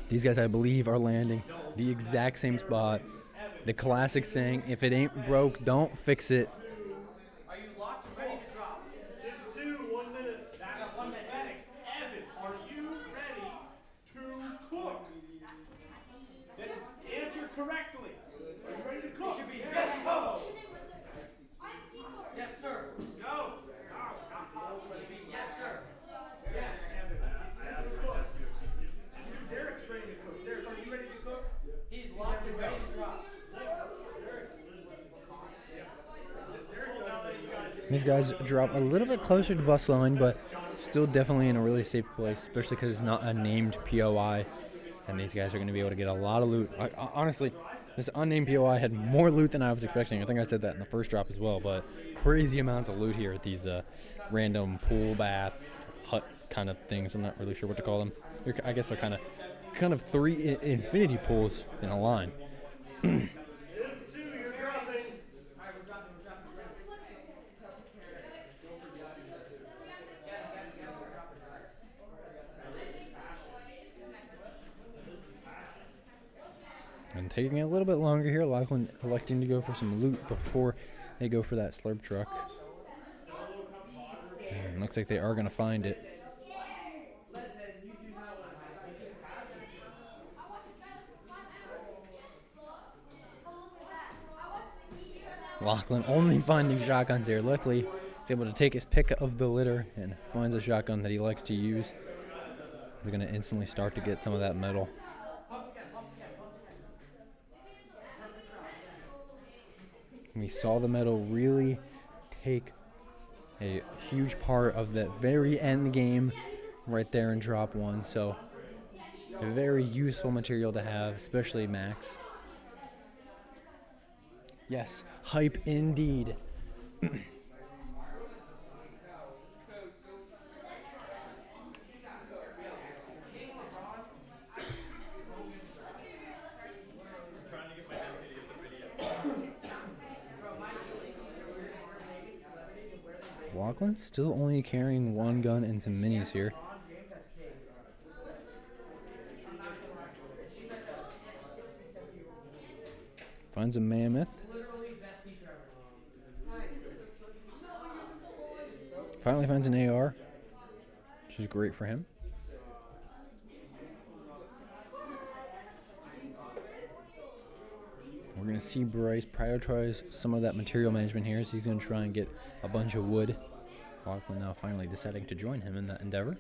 These guys, I believe, are landing the exact same spot. The classic saying, if it ain't broke, don't fix it. Are you locked and ready to drop? Take 2, 1 minute. That's 1 minute. Evan, are you ready to cook? Then answer correctly. Are you ready to cook? It should be yes, go. Yes, sir. Go. It should be yes, sir. Yes, Evan. Cook. Derek's ready to cook. Derek, are you ready to cook? He's locked and ready to drop. These guys drop a little bit closer to bus line, but still definitely in a really safe place, especially because it's not a named POI. And these guys are going to be able to get a lot of loot. Honestly, this unnamed POI had more loot than I was expecting. I think I said that in the first drop as well, but crazy amounts of loot here at these random pool, bath, hut kind of things. I'm not really sure what to call them. I guess they're kind of 3 infinity pools in a line. And taking it a little bit longer here, Lachlan electing to go for some loot before they go for that slurp truck. And looks like they are going to find it. Lachlan only finding shotguns here. Luckily, he's able to take his pick of the litter and finds a shotgun that he likes to use. He's going to instantly start to get some of that metal. We saw the metal really take a huge part of the very end game right there in drop 1. So a very useful material to have, especially Max. Yes, hype indeed. Lachlan's still only carrying 1 gun and some minis here. Finds a mammoth. Finally finds an AR, which is great for him. We're going to see Bryce prioritize some of that material management here, so he's going to try and get a bunch of wood. Lachlan now finally deciding to join him in that endeavor.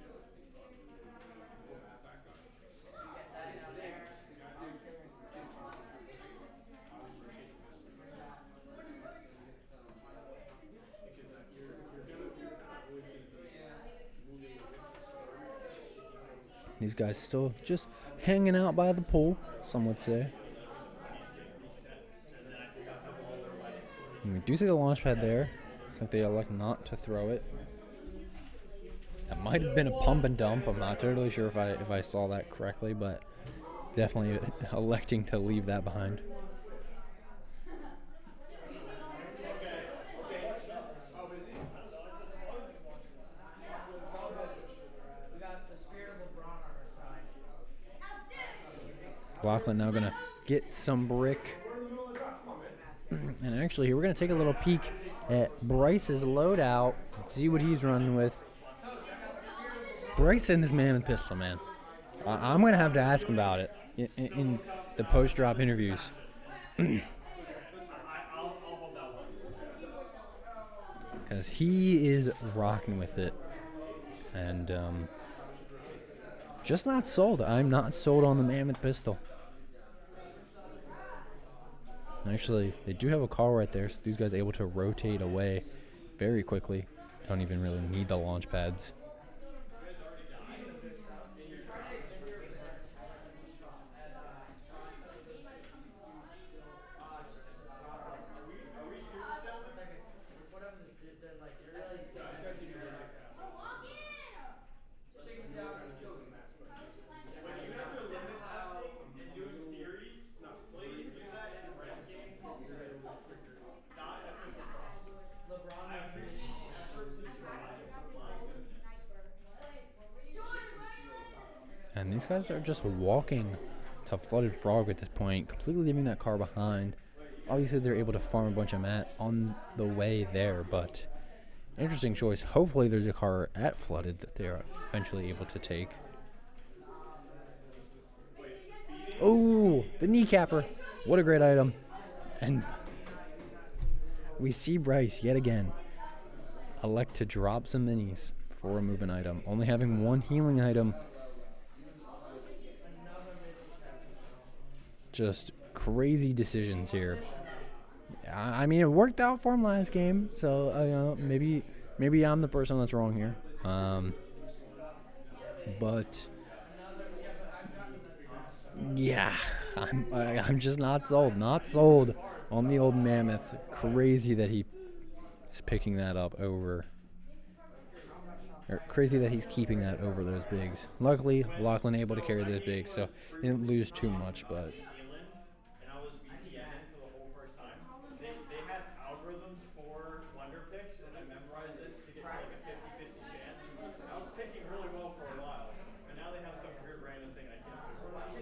These guys still just hanging out by the pool, some would say. And we do see the launch pad there. Looks like they elect not to throw it. That might have been a pump and dump. I'm not totally sure if I saw that correctly, but definitely electing to leave that behind. Lachlan now gonna get some brick. And actually, here we're gonna take a little peek at Bryce's loadout. Let's see what he's running with. Bryce and this mammoth pistol, man. I'm gonna have to ask him about it in the post-drop interviews. Because he is rocking with it. And just not sold. I'm not sold on the mammoth pistol. Actually, they do have a car right there, so these guys are able to rotate away very quickly. Don't even really need the launch pads. And these guys are just walking to Flooded Frog at this point, completely leaving that car behind. Obviously, they're able to farm a bunch of mat on the way there, but interesting choice. Hopefully, there's a car at Flooded that they are eventually able to take. Oh, the kneecapper. What a great item. And we see Bryce yet again elect to drop some minis for a movement item, only having one healing item. Just crazy decisions here. I mean, it worked out for him last game, so maybe I'm the person that's wrong here. But yeah, I'm just not sold. Not sold on the old mammoth. Crazy that he is picking that up over. Or crazy that he's keeping that over those bigs. Luckily, Lachlan able to carry those bigs, so he didn't lose too much. But And I was VPN for the whole first time. They had algorithms for blender picks, and I memorized it to get to like a 50-50 chance. I was picking really well for a while, and now they have some weird random thing I can't figure out.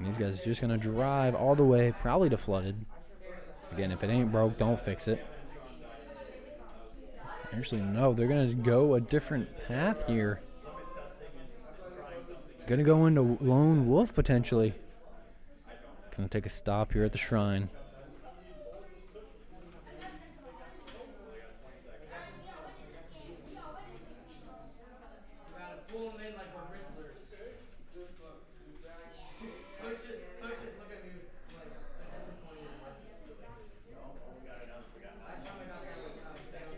and these guys are just gonna drive all the way, probably to Flooded. Again, if it ain't broke, don't fix it. Actually, no, they're going to go a different path here. Going to go into Lone Wolf, potentially. Going to take a stop here at the shrine. Pull them in like we're wrestlers. Coaches look at me like they're disappointed. Last time I got there, I was second.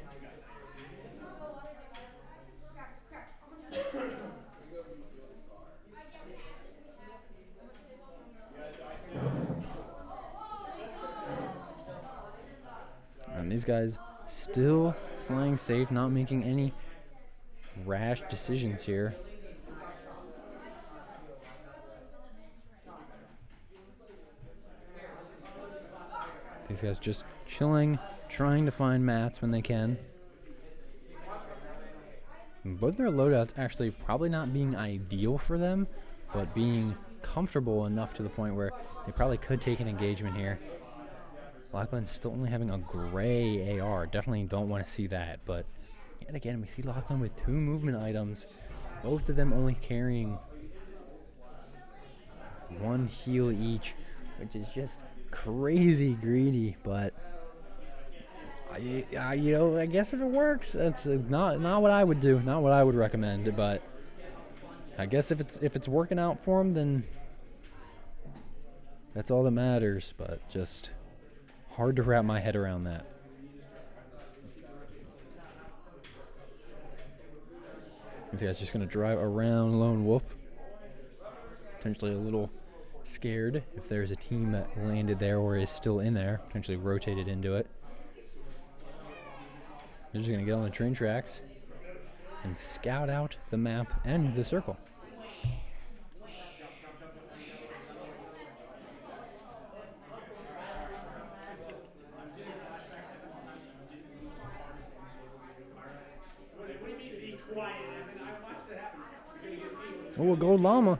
And these guys still playing safe, not making any rash decisions here. These guys just chilling, trying to find mats when they can. Both their loadouts actually probably not being ideal for them, but being comfortable enough to the point where they probably could take an engagement here. Lachlan's still only having a gray AR. Definitely don't want to see that, but yet again, we see Lachlan with 2 movement items, both of them only carrying 1 heal each, which is just crazy greedy, but I guess if it works, it's not what I would do, not what I would recommend, but I guess if it's working out for him, then that's all that matters, but just hard to wrap my head around that. This guy's just going to drive around Lone Wolf. Potentially a little scared if there's a team that landed there or is still in there. Potentially rotated into it. They're just going to get on the train tracks and scout out the map and the circle. Oh, a gold llama.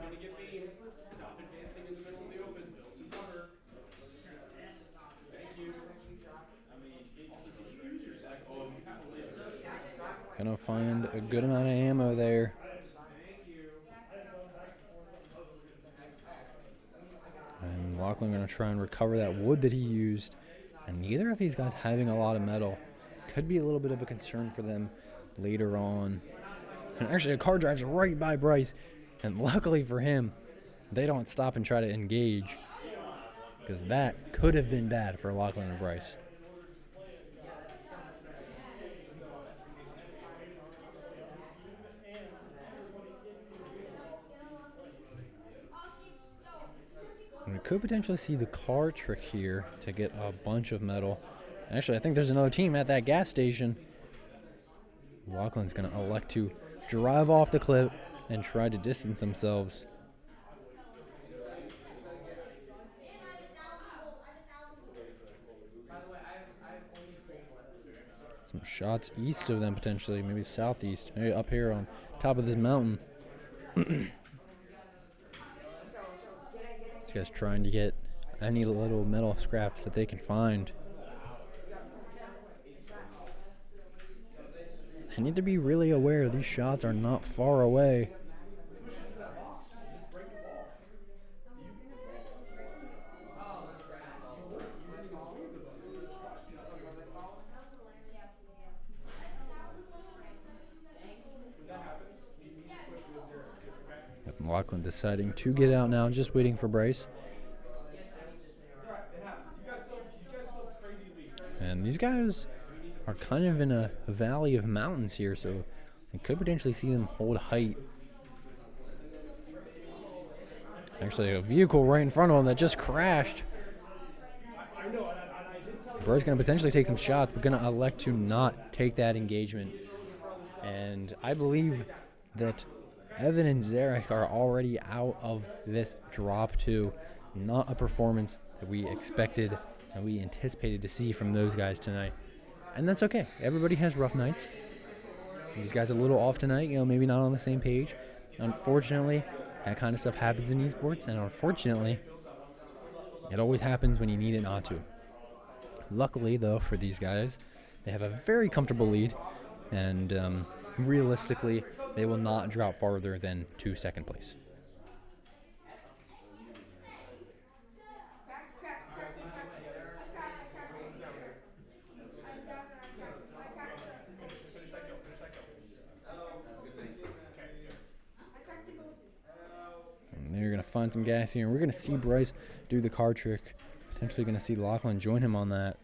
Gonna find a good amount of ammo there. And Lachlan gonna try and recover that wood that he used. And neither of these guys having a lot of metal could be a little bit of a concern for them later on. And actually, a car drives right by Bryce. And luckily for him, they don't stop and try to engage, because that could have been bad for Lachlan and Bryce. And we could potentially see the car trick here to get a bunch of metal. Actually, I think there's another team at that gas station. Lachlan's going to elect to drive off the cliff and try to distance themselves. Some shots east of them potentially, maybe southeast, maybe up here on top of this mountain. This guy's trying to get any little metal scraps that they can find. They need to be really aware these shots are not far away. Lachlan deciding to get out now, just waiting for Bryce. And these guys are kind of in a valley of mountains here, so we could potentially see them hold height. Actually, a vehicle right in front of them that just crashed. Bryce going to potentially take some shots, but going to elect to not take that engagement. And I believe that Evan and Zarek are already out of this drop too. Not a performance that we expected and we anticipated to see from those guys tonight. And that's okay. Everybody has rough nights. These guys are a little off tonight, maybe not on the same page. Unfortunately, that kind of stuff happens in esports, and unfortunately, it always happens when you need it not to. Luckily, though, for these guys, they have a very comfortable lead, and realistically, they will not drop farther than to second place. And they're going to find some gas here, and we're going to see Bryce do the card trick. Potentially going to see Lachlan join him on that.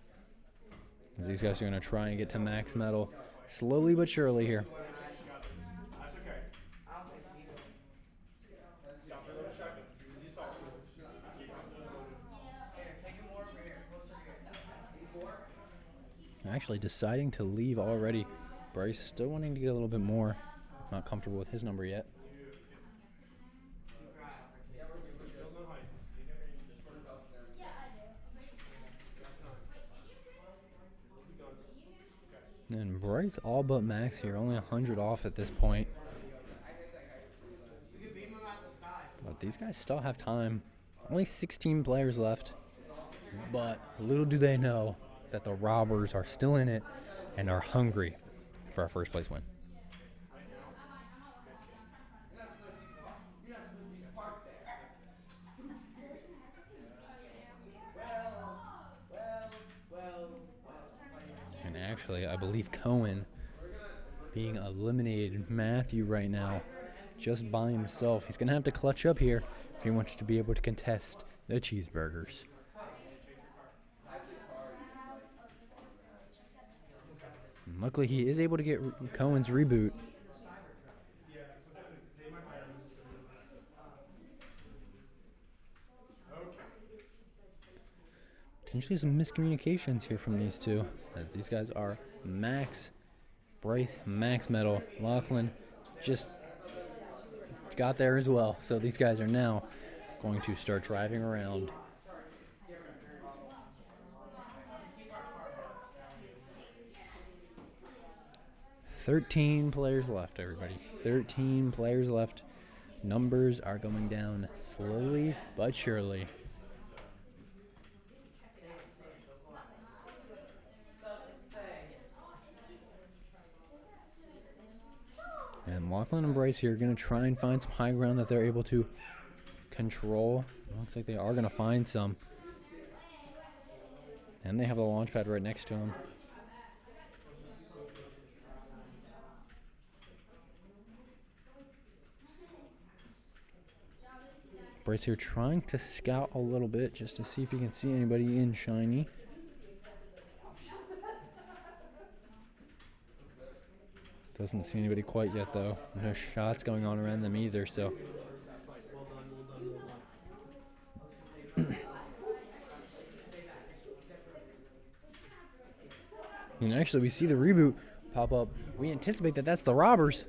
As these guys are going to try and get to max metal slowly but surely here. Actually deciding to leave already. Bryce still wanting to get a little bit more. Not comfortable with his number yet. And Bryce all but max here, only 100 off at this point. But these guys still have time. Only 16 players left. But little do they know that the robbers are still in it and are hungry for our first place win. And actually, I believe Cohen being eliminated, Matthew right now, just by himself. He's going to have to clutch up here if he wants to be able to contest the Cheezburgers. And luckily, he is able to get Cohen's reboot. Potentially some miscommunications here from these two, as these guys are max. Bryce, max metal. Lachlan just got there as well. So these guys are now going to start driving around. $13 players left, everybody. 13 players left. Numbers are going down slowly but surely. And Lachlan and Bryce here are going to try and find some high ground that they're able to control. Looks like they are going to find some. And they have the launch pad right next to them. Bryce here trying to scout a little bit just to see if he can see anybody in shiny. Doesn't see anybody quite yet, though. No shots going on around them either, so. And actually, we see the reboot pop up. We anticipate that that's the robbers.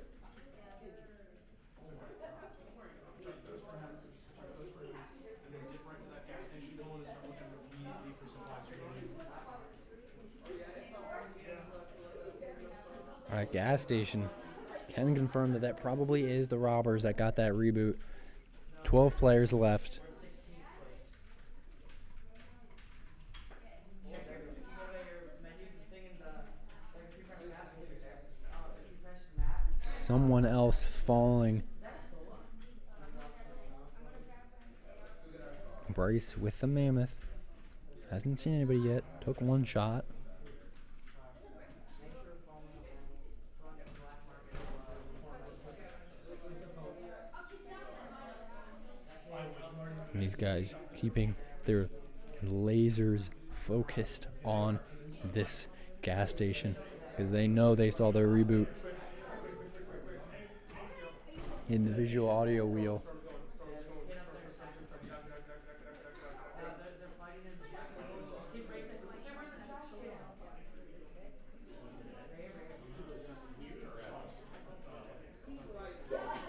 Alright, gas station. Can confirm that probably is the robbers that got that reboot. 12 players left. Someone else falling. Bryce with the mammoth. Hasn't seen anybody yet. Took one shot. And these guys keeping their lasers focused on this gas station because they know they saw their reboot in the visual audio wheel.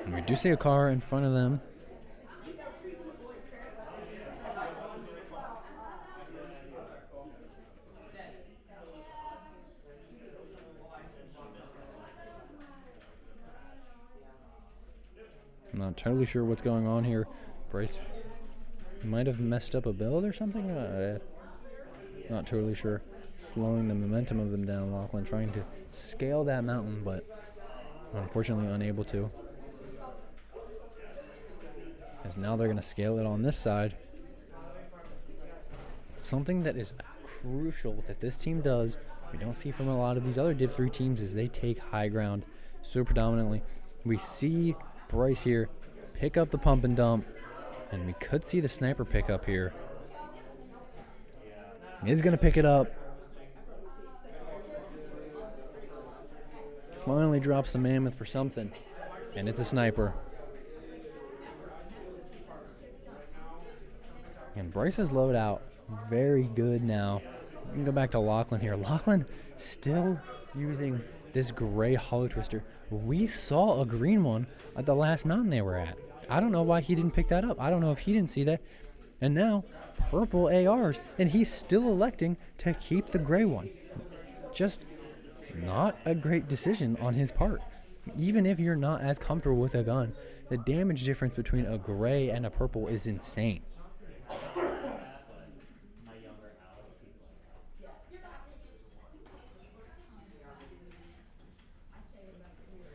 And we do see a car in front of them. I'm not totally sure what's going on here. Bryce might have messed up a build or something. Not totally sure. Slowing the momentum of them down. Lachlan trying to scale that mountain, but unfortunately unable to. As now they're going to scale it on this side. Something that is crucial that this team does, we don't see from a lot of these other Div 3 teams, is they take high ground so predominantly. We see Bryce here pick up the pump and dump, and we could see the sniper pick up here. He's going to pick it up. Finally drops the mammoth for something, and it's a sniper. And Bryce's loadout very good now. We can go back to Lachlan here. Lachlan still using this gray hollow twister. We saw a green one at the last mountain they were at. I don't know why he didn't pick that up. I don't know if he didn't see that. And now purple ARs, and he's still electing to keep the gray one. Just not a great decision on his part. Even if you're not as comfortable with a gun, the damage difference between a gray and a purple is insane.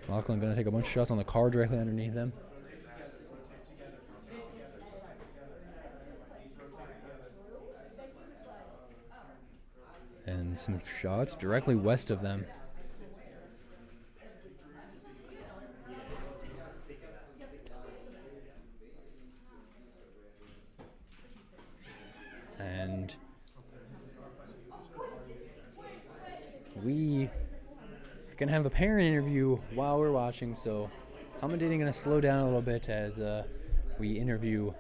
Lachlan going to take a bunch of shots on the car directly underneath them. And some shots directly west of them. And we gonna have a parent interview while we're watching, so commentating gonna slow down a little bit as we interview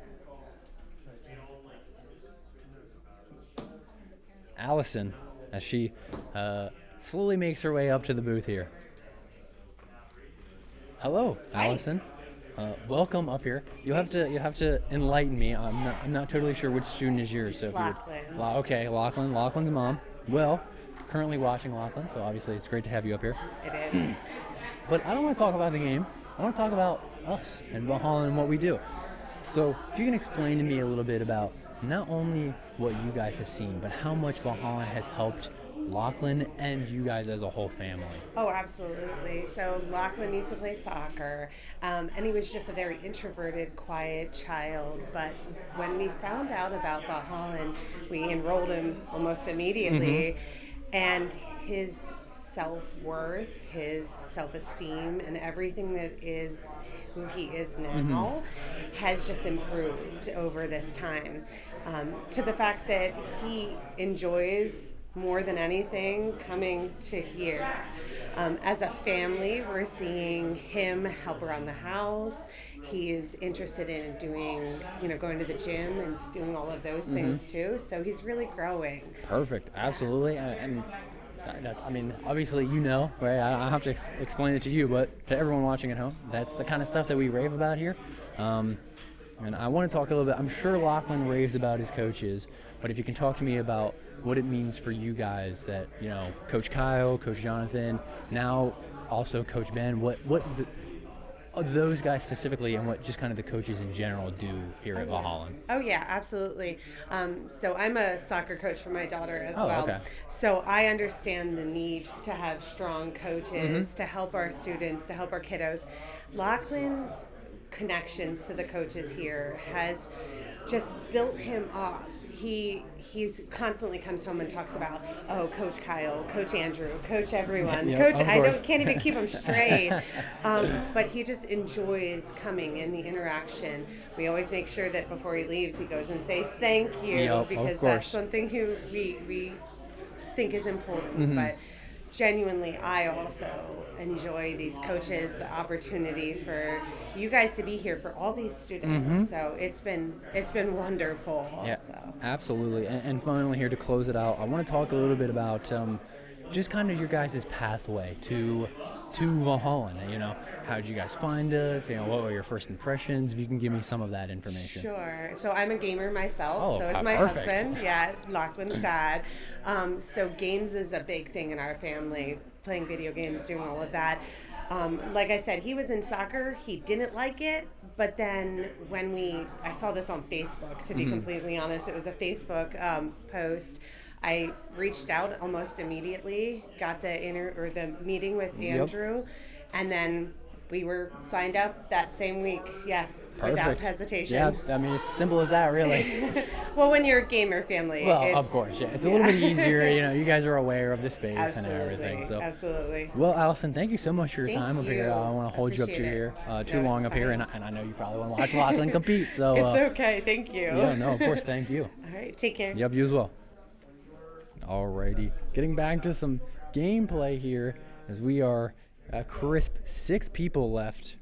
Allison as she slowly makes her way up to the booth here. Hello, Allison. Welcome up here. You have to enlighten me. I'm not totally sure which student is yours. So if Lachlan. Okay, Lachlan. Lachlan's mom. Well, currently watching Lachlan, so obviously it's great to have you up here. It is. But I don't want to talk about the game. I want to talk about us and Valhalla and what we do. So if you can explain to me a little bit about not only what you guys have seen, but how much Valhalla has helped Lachlan and you guys as a whole family. Oh, absolutely. So Lachlan used to play soccer, and he was just a very introverted, quiet child. But when we found out about Valhalla, we enrolled him almost immediately, and his self-worth, his self-esteem, and everything that is who he is now has just improved over this time, to the fact that he enjoys more than anything coming to here. As a family, we're seeing him help around the house. He is interested in doing, going to the gym and doing all of those things too. So he's really growing. Perfect. Absolutely. And that's, obviously, right? I don't have to explain it to you, but to everyone watching at home, that's the kind of stuff that we rave about here. And I want to talk a little bit. I'm sure Lachlan raves about his coaches, but if you can talk to me about what it means for you guys that, Coach Kyle, Coach Jonathan, now also Coach Ben, what those guys specifically, and what just kind of the coaches in general do here at Valhalla. Oh yeah, absolutely. So I'm a soccer coach for my daughter as Oh, well. okay. So I understand the need to have strong coaches to help our students, to help our kiddos. Lachlan's connections to the coaches here has just built him up. He's constantly comes home and talks about, oh, Coach Kyle, Coach Andrew, Coach everyone, Yep, Coach. of I course. can't even keep him straight. But he just enjoys coming in the interaction. We always make sure that before he leaves, he goes and says thank you, Yep, of because course. that's something we think is important. Mm-hmm. But genuinely, I also enjoy these coaches, the opportunity for you guys to be here for all these students. So it's been wonderful. Yeah, So. absolutely. And finally, here to close it out, I want to talk a little bit about just kind of your guys' pathway to Valhalla. You know, how did you guys find us? You know, what were your first impressions? If you can give me some of that information. Sure. So I'm a gamer myself. Oh, so is my perfect. husband. Yeah, Lachlan's dad. So games is a big thing in our family. Playing video games, doing all of that. Like I said, he was in soccer. He didn't like it. But then when I saw this on Facebook, to be completely honest, it was a Facebook post. I reached out almost immediately, got the meeting with Andrew, and then we were signed up that same week. Yeah, without Perfect. hesitation. Yeah, I mean, it's simple as that, really. Well, when you're a gamer family, Well, of course, yeah. It's a little bit easier. You know, you guys are aware of the space and everything. So, Absolutely. well, Allison, thank you so much for your Thank time up here. you. I want to hold you up Appreciate too it. too No, long it's up here, fine. and I know you probably want to watch Lachlan compete. So, It's okay. Thank you. yeah, no, of course, thank you. All right. Take care. Yep, you as well. Alrighty, getting back to some gameplay here, as we are a crisp 6 people left.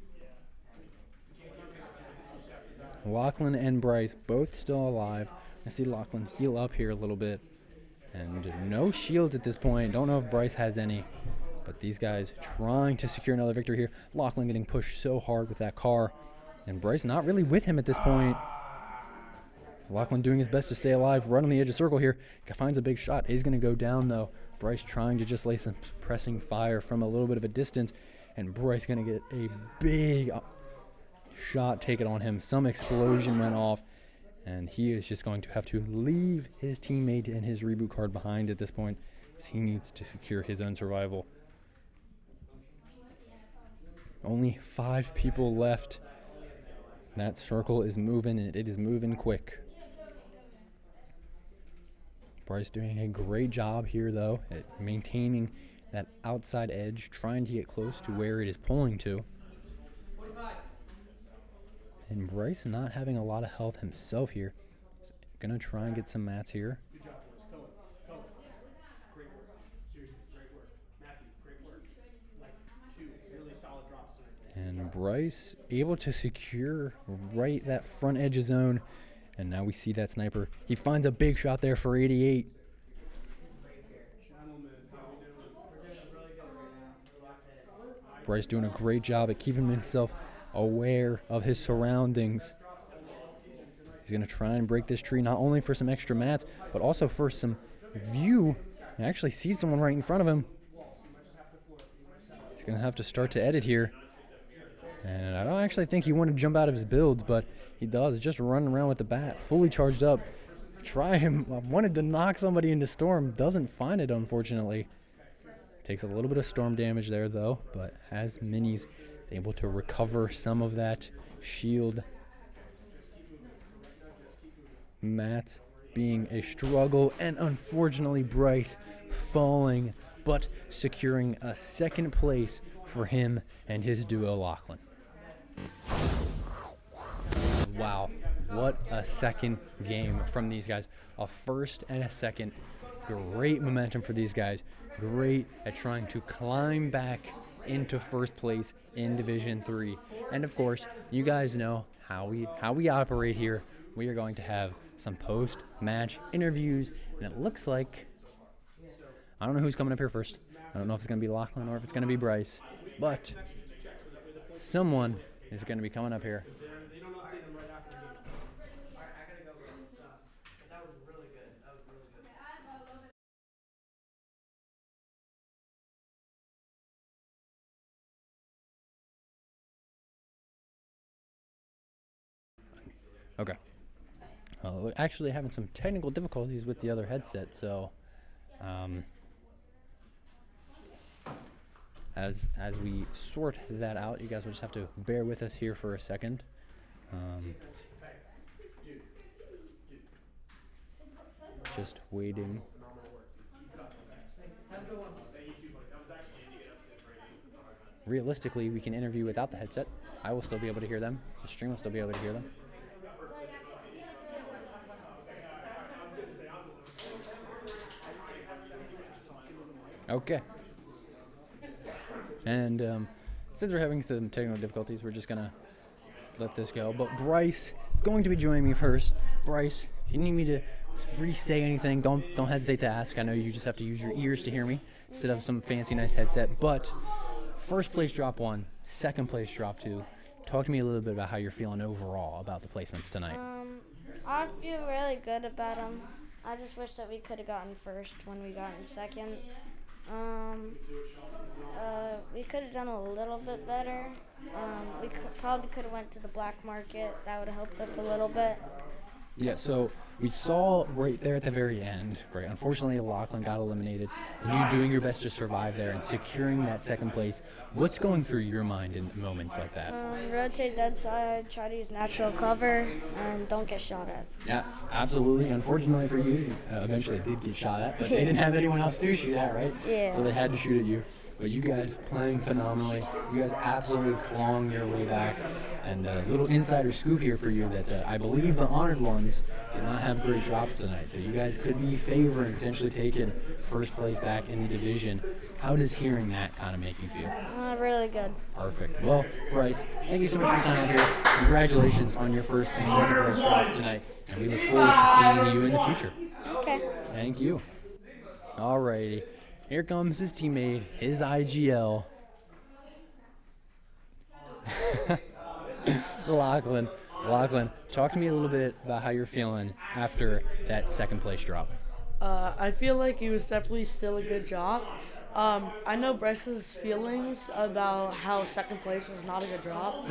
Lachlan and Bryce both still alive. I see Lachlan heal up here a little bit, and no shields at this point. Don't know if Bryce has any, but these guys trying to secure another victory here. Lachlan getting pushed so hard with that car, and Bryce not really with him at this point. Lachlan doing his best to stay alive, right on the edge of circle here. Finds a big shot. Is going to go down, though. Bryce trying to just lay some pressing fire from a little bit of a distance, and Bryce going to get a big shot taken on him. Some explosion went off, and he is just going to have to leave his teammate and his reboot card behind at this point, as he needs to secure his own survival. Only 5 people left. That circle is moving, and it is moving quick. Bryce doing a great job here, though, at maintaining that outside edge, trying to get close to where it is pulling to. And Bryce not having a lot of health himself here. Gonna try and get some mats here. Good job, boys. Cohen. Great work. Seriously, great work. Matthew, great work. Like 2 really solid drops tonight. And Bryce able to secure right that front edge of zone. And now we see that sniper. He finds a big shot there for 88. Bryce doing a great job at keeping himself aware of his surroundings. He's going to try and break this tree, not only for some extra mats, but also for some view. He actually sees someone right in front of him. He's going to have to start to edit here. And I don't actually think he wanted to jump out of his builds, but he does. Just running around with the bat, fully charged up. Try him. Wanted to knock somebody into storm. Doesn't find it, unfortunately. Takes a little bit of storm damage there, though, but has minis able to recover some of that shield. Matt being a struggle, and unfortunately Bryce falling, but securing a second place for him and his duo Lachlan. Wow, what a second game from these guys. A first and a second. Great momentum for these guys. Great at trying to climb back into first place in Division 3. And of course, you guys know how we operate here. We are going to have some post-match interviews, and it looks like, I don't know who's coming up here first. I don't know if it's going to be Lachlan or if it's going to be Bryce, but someone is going to be coming up here. Okay. Well, we're actually having some technical difficulties with the other headset, so as we sort that out, you guys will just have to bear with us here for a second. Just waiting. Realistically, we can interview without the headset. I will still be able to hear them. The stream will still be able to hear them. Okay. And since we're having some technical difficulties, we're just gonna let this go. But Bryce is going to be joining me first. Bryce, if you need me to re-say anything, don't hesitate to ask. I know you just have to use your ears to hear me instead of some fancy nice headset. But first place drop 1, second place drop 2. Talk to me a little bit about how you're feeling overall about the placements tonight. I feel really good about them. I just wish that we could have gotten first when we got in second. We could have done a little bit better. We probably could have went to the black market. That would have helped us a little bit. Yeah, so we saw right there at the very end, right? Unfortunately, Lachlan got eliminated, and you doing your best to survive there and securing that second place. What's going through your mind in moments like that? Rotate dead side, try to use natural cover, and don't get shot at. Yeah, absolutely. Unfortunately for you, eventually they did get shot at, but they didn't have anyone else to shoot at, right? Yeah. So they had to shoot at you. But you guys playing phenomenally. You guys absolutely clawing your way back. And a little insider scoop here for you that I believe the honored ones did not have great drops tonight. So you guys could be favoring potentially taking first place back in the division. How does hearing that kind of make you feel? Really good. Perfect. Well, Bryce, thank you so much for your time here. Congratulations on your first and second place drops tonight. And we look forward to seeing you in the future. Okay. Thank you. Alrighty. Here comes his teammate, his IGL. Lachlan, talk to me a little bit about how you're feeling after that second place drop. I feel like it was definitely still a good job. I know Bryce's feelings about how second place is not a good drop.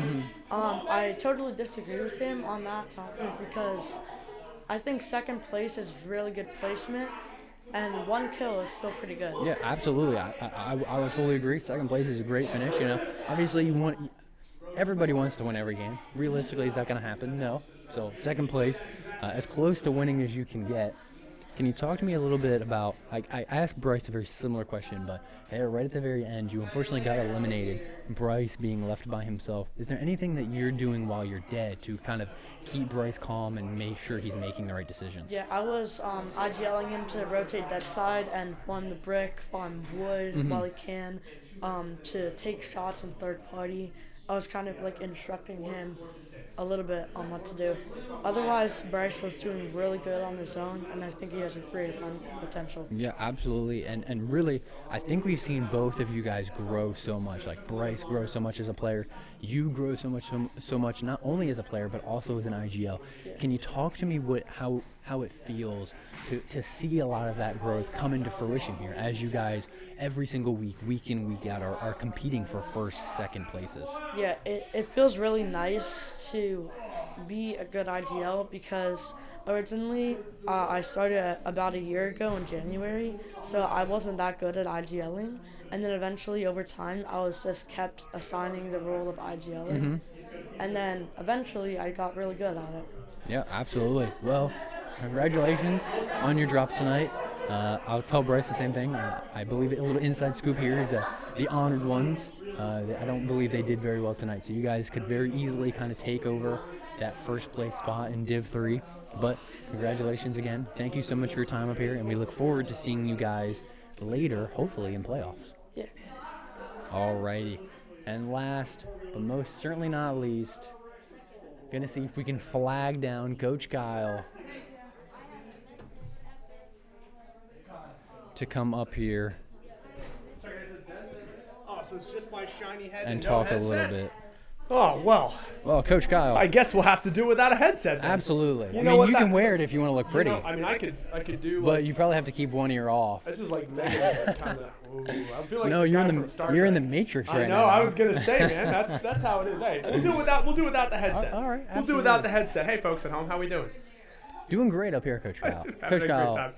I totally disagree with him on that topic because I think second place is really good placement. And 1 kill is still pretty good. Yeah, absolutely. I would fully agree. Second place is a great finish. You know, obviously everybody wants to win every game. Realistically, is that going to happen? No. So second place, as close to winning as you can get. Can you talk to me a little bit about, I asked Bryce a very similar question, but hey, right at the very end, you unfortunately got eliminated, Bryce being left by himself. Is there anything that you're doing while you're dead to kind of keep Bryce calm and make sure he's making the right decisions? Yeah, I was IGLing him to rotate that side and farm the brick, farm wood while he can, to take shots in third party. I was kind of like instructing him a little bit on what to do. Otherwise, Bryce was doing really good on his own, and I think he has a great potential. Yeah, absolutely. And really, I think we've seen both of you guys grow so much. Like Bryce grow so much as a player. You grow so much, not only as a player, but also as an IGL. Yeah. Can you talk to me how it feels to see a lot of that growth come into fruition here as you guys every single week in, week out, are competing for first, second places? Yeah, it feels really nice to be a good IGL because originally I started about a year ago in January, so I wasn't that good at IGLing, and then eventually over time I was just kept assigning the role of IGLing, and then eventually I got really good at it. Yeah, absolutely. Well, congratulations on your drop tonight. I'll tell Bryce the same thing. I believe a little inside scoop here is that the honored ones, I don't believe they did very well tonight. So you guys could very easily kind of take over that first place spot in Div 3. But congratulations again. Thank you so much for your time up here, and we look forward to seeing you guys later, hopefully in playoffs. Yeah. Alrighty. And last, but most certainly not least, gonna see if we can flag down Coach Kyle to come up here Oh, so it's just my shiny head and no talk a headset? little bit. Oh, well, Well, Coach Kyle. I guess we'll have to do without a headset then. Absolutely. You I know mean, what, you that- can wear it if you want to look pretty, I mean, I could do. but Like, you probably have to keep one ear off. this is like mega kind of. I feel like No, the you're guy in from Star the Trek. Matrix I right know. now. I was gonna say, man, that's how it is. Hey, we'll do it without the headset. All right, We'll do without the headset. Hey, folks at home, how we doing? Doing great up here, Coach Kyle. Having Coach a great Kyle, time.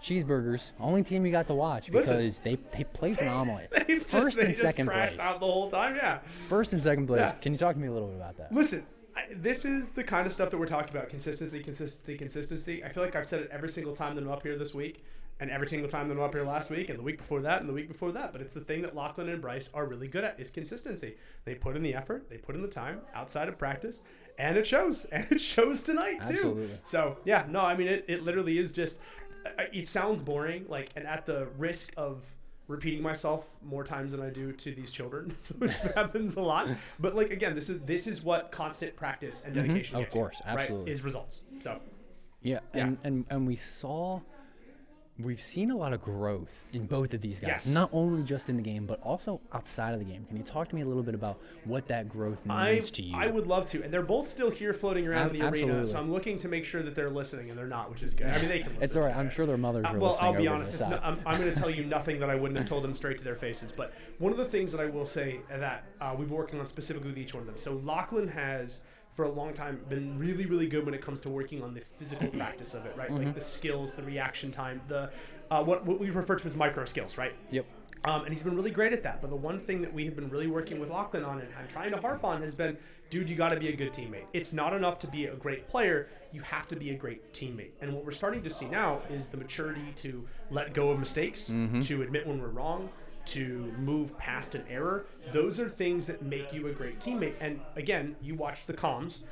Cheezburgers, only team you got to watch Listen. because they play phenomenally. They First and just second crashed place. out the whole time. Yeah. First and second place. Yeah. Can you talk to me a little bit about that? Listen, this is the kind of stuff that we're talking about. Consistency. I feel like I've said it every single time that I'm up here this week, and every single time that I'm up here last week, and the week before that, and the week before that. But it's the thing that Lachlan and Bryce are really good at is consistency. They put in the effort, they put in the time outside of practice, and it shows. And it shows tonight too. Absolutely. So yeah, no, I mean it literally is just. It sounds boring, like, and at the risk of repeating myself more times than I do to these children, which happens a lot. But like again, this is what constant practice and dedication Of gets you, course, absolutely. right, is results. So Yeah, and we've seen a lot of growth in both of these guys. Yes. Not only just in the game, but also outside of the game. Can you talk to me a little bit about what that growth means to you? I would love to, and they're both still here floating around in the arena. Absolutely. So I'm looking to make sure that they're listening, and they're not, which is good. I mean, they can listen. It's all right. to I'm it. sure their mothers are Well, listening. I'll be over honest. to the side. I'm going to tell you nothing that I wouldn't have told them straight to their faces. But one of the things that I will say that we've been working on specifically with each one of them. So Lachlan has, for a long time, been really, really good when it comes to working on the physical practice of it, right? Like the skills, the reaction time, the what we refer to as micro skills, right? Yep. And he's been really great at that. But the one thing that we have been really working with Lachlan on and I'm trying to harp on has been, dude, you got to be a good teammate. It's not enough to be a great player. You have to be a great teammate. And what we're starting to see now is the maturity to let go of mistakes, to admit when we're wrong, to move past an error. Those are things that make you a great teammate. And again, you watch the comms.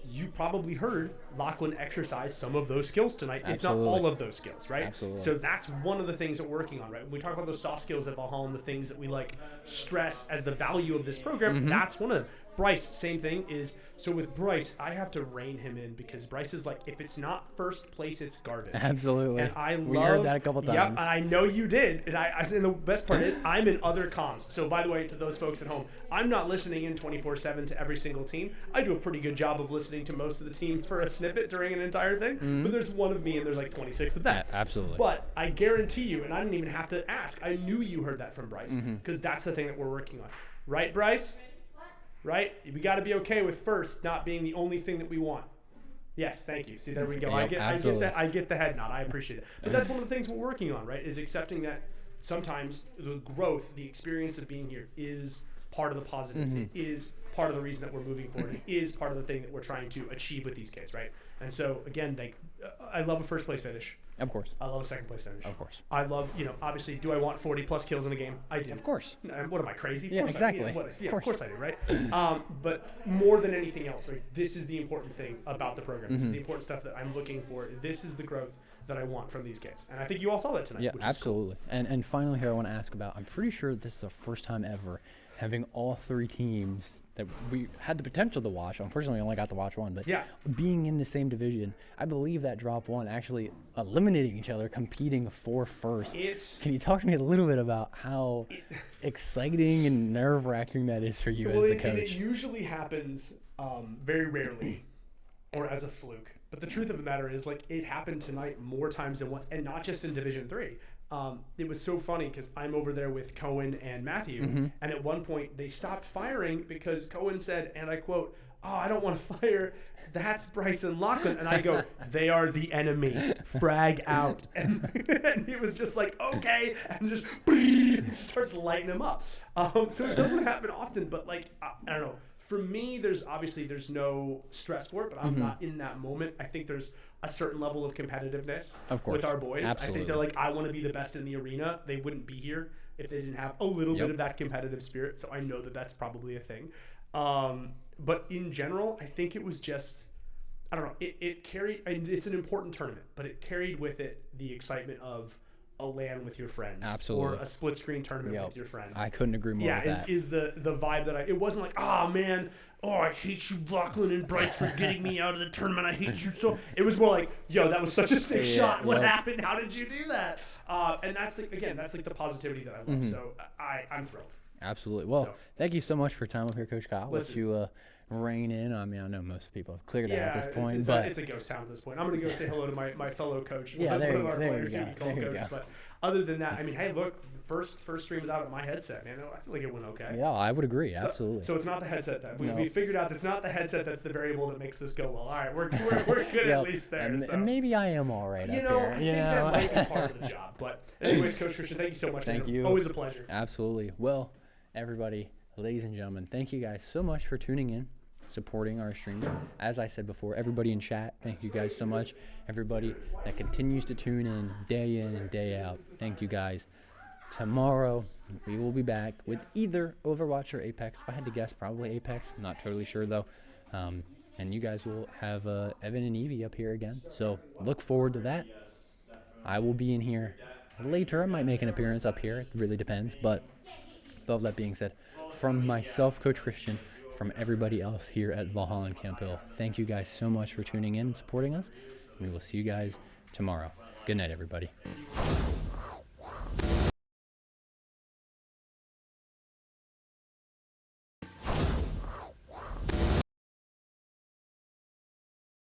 You probably heard Lachlan exercise some of those skills tonight, if not Absolutely. all of those skills, right? Absolutely. So that's one of the things that we're working on, right? When we talk about those soft skills at Valhalla, the things that we like stress as the value of this program, that's one of them. Bryce, same thing is, so with Bryce, I have to rein him in because Bryce is like, if it's not first place, it's garbage. Absolutely. And We heard that a couple Yep, times. I know you did. And and the best part is, I'm in other comms. So by the way, to those folks at home, I'm not listening in 24/7 to every single team. I do a pretty good job of listening to most of the team for a snippet during an entire thing. But there's one of me and there's like 26 of that. Absolutely. But I guarantee you, and I didn't even have to ask, I knew you heard that from Bryce because that's the thing that we're working on. Right, Bryce? Right? We got to be okay with first not being the only thing that we want. Yes, thank you. See, there we go. Yep, absolutely. I get the head nod. I appreciate it. But that's one of the things we're working on, right? Is accepting that sometimes the growth, the experience of being here is part of the positives. It is part of the reason that we're moving forward. It is part of the thing that we're trying to achieve with these kids, right? And so again, like, I love a first place finish. Of course. I love a second place finish. Of course. I love, obviously, do I want 40 plus kills in a game? I do. Of course. What am I, crazy? Of Yeah, course exactly. Of course I do, right? But more than anything else, right, this is the important thing about the program. This is the important stuff that I'm looking for. This is the growth that I want from these kids. And I think you all saw that tonight. Yeah, which is cool. absolutely. And finally here I want to ask about, I'm pretty sure this is the first time ever having all three teams that we had the potential to watch. Unfortunately, we only got to watch one, but Yeah. being in the same division, I believe that drop one actually eliminating each other, competing for first. Can you talk to me a little bit about how exciting and nerve-wracking that is for you as the And it coach? usually happens very rarely or as a fluke. But the truth of the matter is, like, it happened tonight more times than once, and not just in Division 3. It was so funny because I'm over there with Cohen and Matthew, and at one point they stopped firing because Cohen said, and I quote, "Oh, I don't want to fire. That's Bryce and Lachlan." And I go, "They are the enemy. Frag out." And he was just like, "Okay," and just starts lighting them up. So it doesn't happen often, but like, I don't know. For me, there's no stress for it, but I'm not in that moment. I think there's a certain level of competitiveness Of course. with our boys. I Absolutely. think they're like, I want to be the best in the arena. They wouldn't be here if they didn't have a little bit of that competitive spirit. So I know that that's probably a thing. But in general, I think it was just, I don't know, it carried, and it's an important tournament, but it carried with it the excitement of a LAN with your friends. Absolutely. Or a split screen tournament Yep. with your friends. I couldn't agree more with that. Is the vibe that it wasn't like, oh man, I hate you, Lachlan and Bryce, for getting me out of the tournament. I hate you so. It was more like, yo, that was such a sick shot. What happened? How did you do that? And that's like, again, that's like the positivity that I love. So I'm thrilled. Absolutely. Well, So- thank you so much for your time up here, Coach Kyle. Let Listen. you rein in. I mean, I know most people have cleared out at this point, it's, but it's a ghost town at this point. I'm going to go say hello to my fellow coach, Yeah, one there of you- our there you players who go, we call there you coach. go. But other than that, I mean, hey, look, first stream without my headset, man. I feel like it went okay. yeah, I would agree. Absolutely. So it's not the headset that No. we figured out. It's not the headset that's the variable that makes this go well. All right, we're good Yeah, at least there. and, so. and maybe I am all right You up know, here. I think that might be part of the job. But anyways, Coach Christian, thank you so much. Thank man. you. Always a pleasure. Absolutely. Well, everybody, ladies and gentlemen, thank you guys so much for tuning in, supporting our streams. As I said before, everybody in chat, thank you guys so much. Everybody that continues to tune in and day out, thank you guys. Tomorrow, we will be back with either Overwatch or Apex. If I had to guess, probably Apex. I'm not totally sure, though. And you guys will have Evan and Evie up here again. So look forward to that. I will be in here later. I might make an appearance up here. It really depends. But with all that being said, from myself, Coach Christian, from everybody else here at Valhalla and Camp Hill, thank you guys so much for tuning in and supporting us. We will see you guys tomorrow. Good night, everybody.